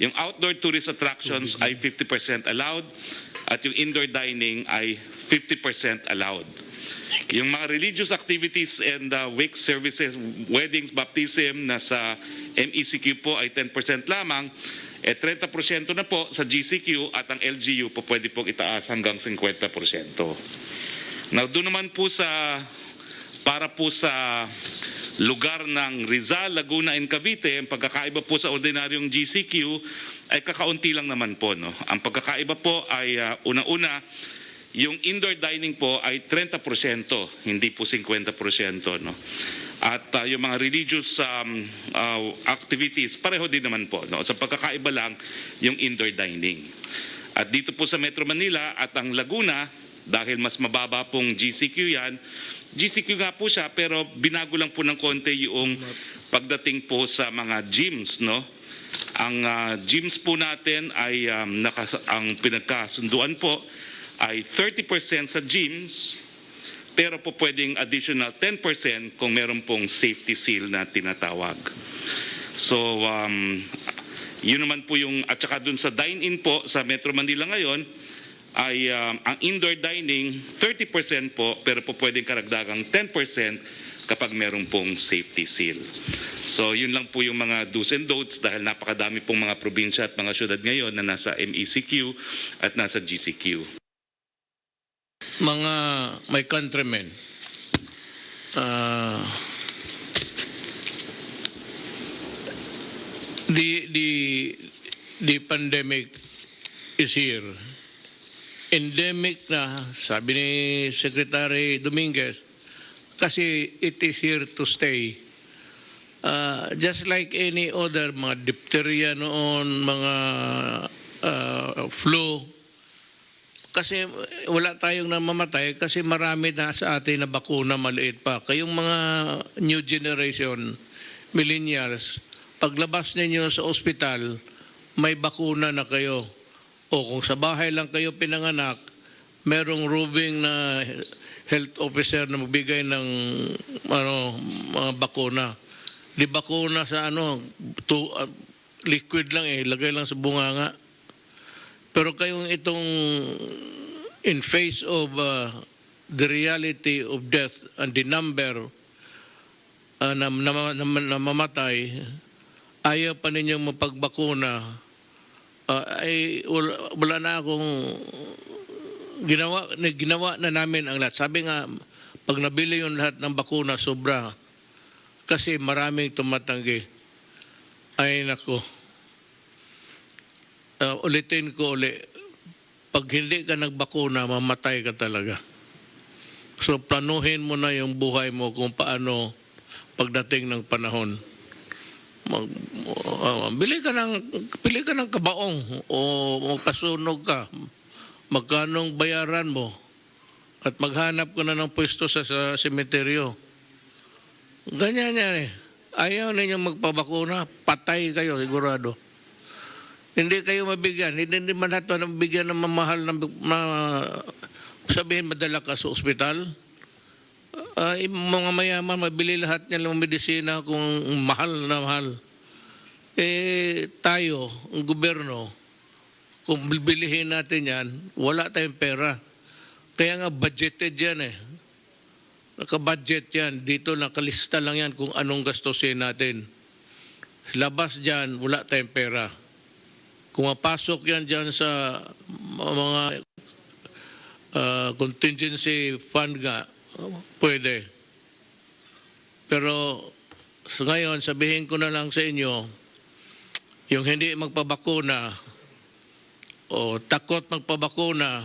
Yung outdoor tourist attractions ay 50% allowed. At yung indoor dining ay 50% allowed. Yung mga religious activities and wake services, weddings, baptism na sa MECQ po ay 10% lamang. 30% na po sa GCQ at ang LGU po pwede pong itaas hanggang 50%. Now, doon naman po para po sa lugar ng Rizal, Laguna, and Cavite, ang pagkakaiba po sa ordinaryong GCQ ay kakaunti lang naman po. No? Ang pagkakaiba po ay una-una, yung indoor dining po ay 30%, hindi po 50%. No? At yung mga religious activities, pareho din naman po. No? Sa pagkakaiba lang, yung indoor dining. At dito po sa Metro Manila at ang Laguna, dahil mas mababa pong GCQ yan, GCQ nga po siya pero binago lang po ng konti yung pagdating po sa mga gyms. No? Ang gyms po natin ay ang pinagkasunduan po ay 30% sa gyms pero po pwedeng additional 10% kung meron pong safety seal na tinatawag. So yun naman po yung at saka dun sa dine-in po sa Metro Manila ngayon ay ang indoor dining 30% po pero po pwedeng karagdagang 10% kapag meron pong safety seal. So yun lang po yung mga do's and don'ts dahil napakadami pong mga probinsya at mga syudad ngayon na nasa MECQ at nasa GCQ. Mga my countrymen, the pandemic is here. Endemic na, sabi ni Secretary Dominguez, kasi it is here to stay. Just like any other, mga diphtheria noon, mga flu, kasi wala tayong namamatay kasi marami na sa atin na bakuna maliit pa. Kayong mga new generation, millennials, paglabas ninyo sa ospital, may bakuna na kayo. O kung sa bahay lang kayo pinanganak, merong roving na health officer na magbigay ng mga bakuna. Di bakuna sa liquid lang lagay lang sa bunganga. Pero kayong itong in face of the reality of death and the number na mamatay, ayaw pa ninyong mapagbakuna. Ay wala na akong ginawa na namin ang lahat. Sabi nga, pag nabili yung lahat ng bakuna, sobra. Kasi maraming tumatanggi. Ay nako. ulitin ko uli, pag hindi ka nagbakuna, mamatay ka talaga. So planuhin mo na yung buhay mo kung paano pagdating ng panahon. Pili ka ng kabaong o magpasunog ka. Magkanong bayaran mo at maghanap ka na ng pwesto sa semeteryo. Ganyan yan eh. Ayaw ninyo magpabakuna, patay kayo sigurado. Hindi kayo mabigyan, hindi man nato mabigyan ng mamahal na sabihin madala ka sa ospital. Mga mayaman, mabili lahat niya ng medisina kung mahal na mahal. Tayo, ang gobyerno, kung bibilihin natin yan, wala tayong pera. Kaya nga budgeted yan eh. Naka-budget yan. Dito nakalista lang yan kung anong gastusin natin. Labas dyan, wala tayong pera. Kung mapasok yan dyan sa mga contingency fund nga, pwede. Pero ngayon, sabihin ko na lang sa inyo, yung hindi magpabakuna o takot magpabakuna,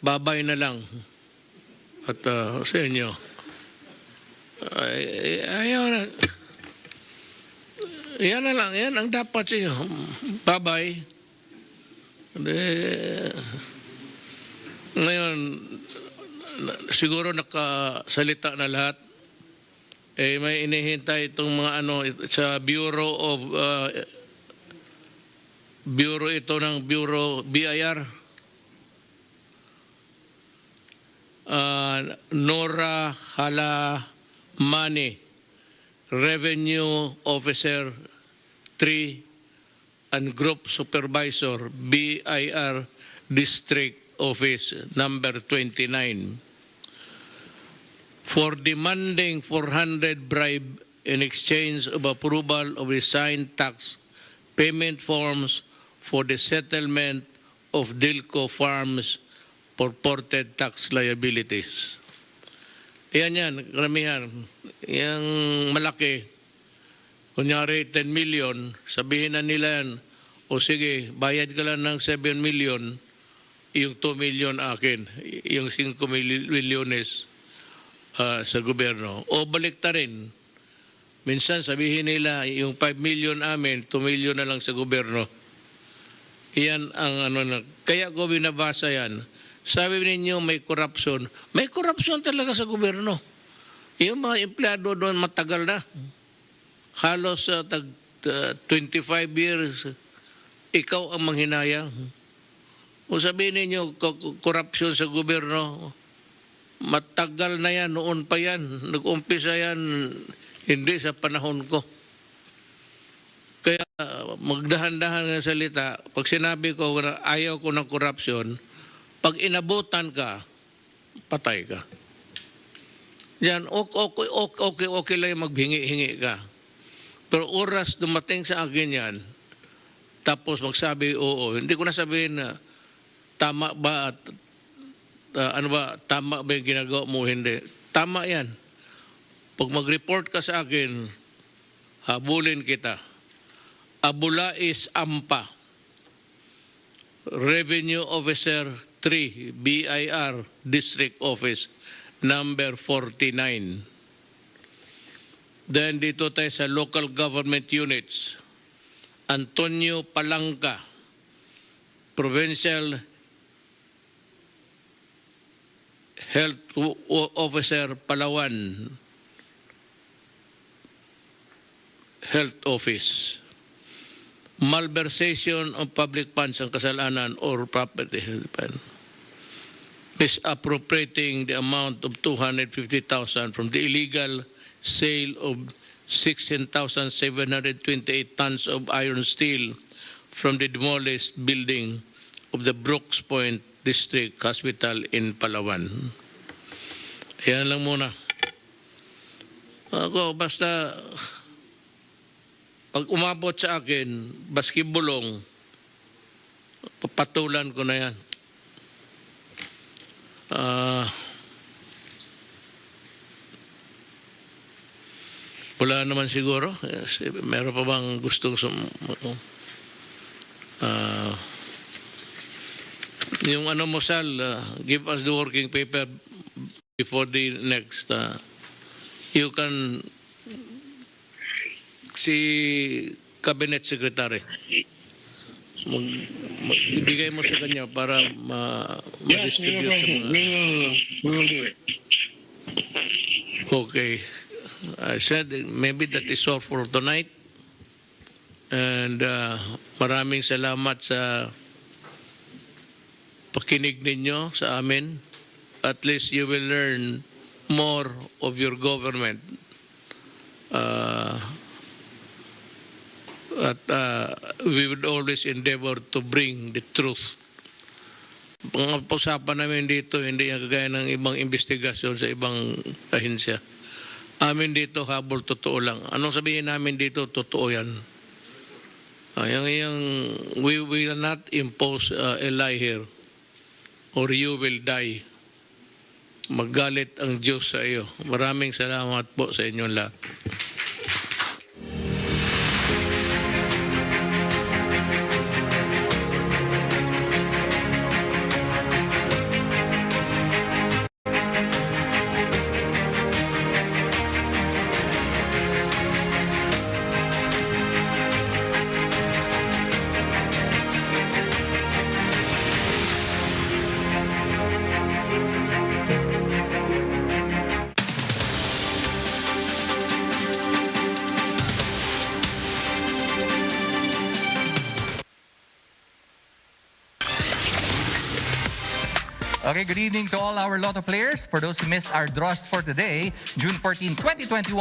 babay na lang. At sa inyo, ayaw na. Yan na lang, yan ang dapat sa inyo. Babay. Ngayon, siguro nakasalita na lahat. May inihintay itong mga sa Bureau BIR. Nora Halamani, Revenue Officer 3 and Group Supervisor, BIR District Office number 29, for demanding 400 bribe in exchange of approval of resigned tax payment forms for the settlement of Dilco Farms purported tax liabilities. Yan, karamihan. Yung malaki, kunyari 10 million, sabihin na nila yan, o sige, bayad ka lang ng 7 million, yung 2 million akin, yung 5 milyones sa gobyerno. O balik ta rin. Minsan sabihin nila, yung 5 million amin, 2 million na lang sa gobyerno. Yan ang kaya ko binabasa yan. Sabi ninyo may corruption. May corruption talaga sa gobyerno. Yung mga empleyado doon matagal na. Halos 25 years, ikaw ang manghinayang. Kung sabihin ninyo corruption sa gobyerno, matagal na yan, noon pa yan. Nag-umpisa yan, hindi sa panahon ko. Kaya magdahan-dahan ng salita, pag sinabi ko ayaw ko ng corruption, pag inabutan ka, patay ka. Yan, okay lang maghingi-hingi ka. Pero oras dumating sa akin yan, tapos magsabi oo. Hindi ko na sabihin na tama ba at tama ba yung ginagawa mo, hindi. Tama yan. Pag mag-report ka sa akin, habulin kita. Abulais Ampa, Revenue Officer 3, BIR District Office, number 49. Then dito tayo sa local government units. Antonio Palangka, Provincial Health Officer, Palawan Health Office. Malversation of public funds ang kasalanan or property. Misappropriating the amount of 250,000 from the illegal sale of 16,728 tons of iron steel from the demolished building of the Brooks Point District Hospital in Palawan. Ayan lang muna. Ako, basta pag umabot sa akin, baski bulong, papatulan ko na yan. Wala naman siguro. Meron pa bang gustong Yung ano mo, Sal, give us the working paper before the next. You can si Cabinet Secretary. Ibigay mo sa kanya para Yes, Mr. ma-distribute sa President, mga... we will do it. Okay. I said maybe that is all for tonight. And maraming salamat sa pakinig ninyo sa amin. At least you will learn more of your government. We would always endeavor to bring the truth. Pang-usapan namin dito, hindi yung kagaya ng ibang investigasyon sa ibang ahensya. Amin dito, habol, totoo lang. Anong sabihin namin dito, totoo yan. We will not impose a lie here or you will die. Maggalit ang Diyos sa iyo. Maraming salamat po sa inyong lahat. Okay, good evening to all our Lotto players. For those who missed our draws for today, June 14, 2021,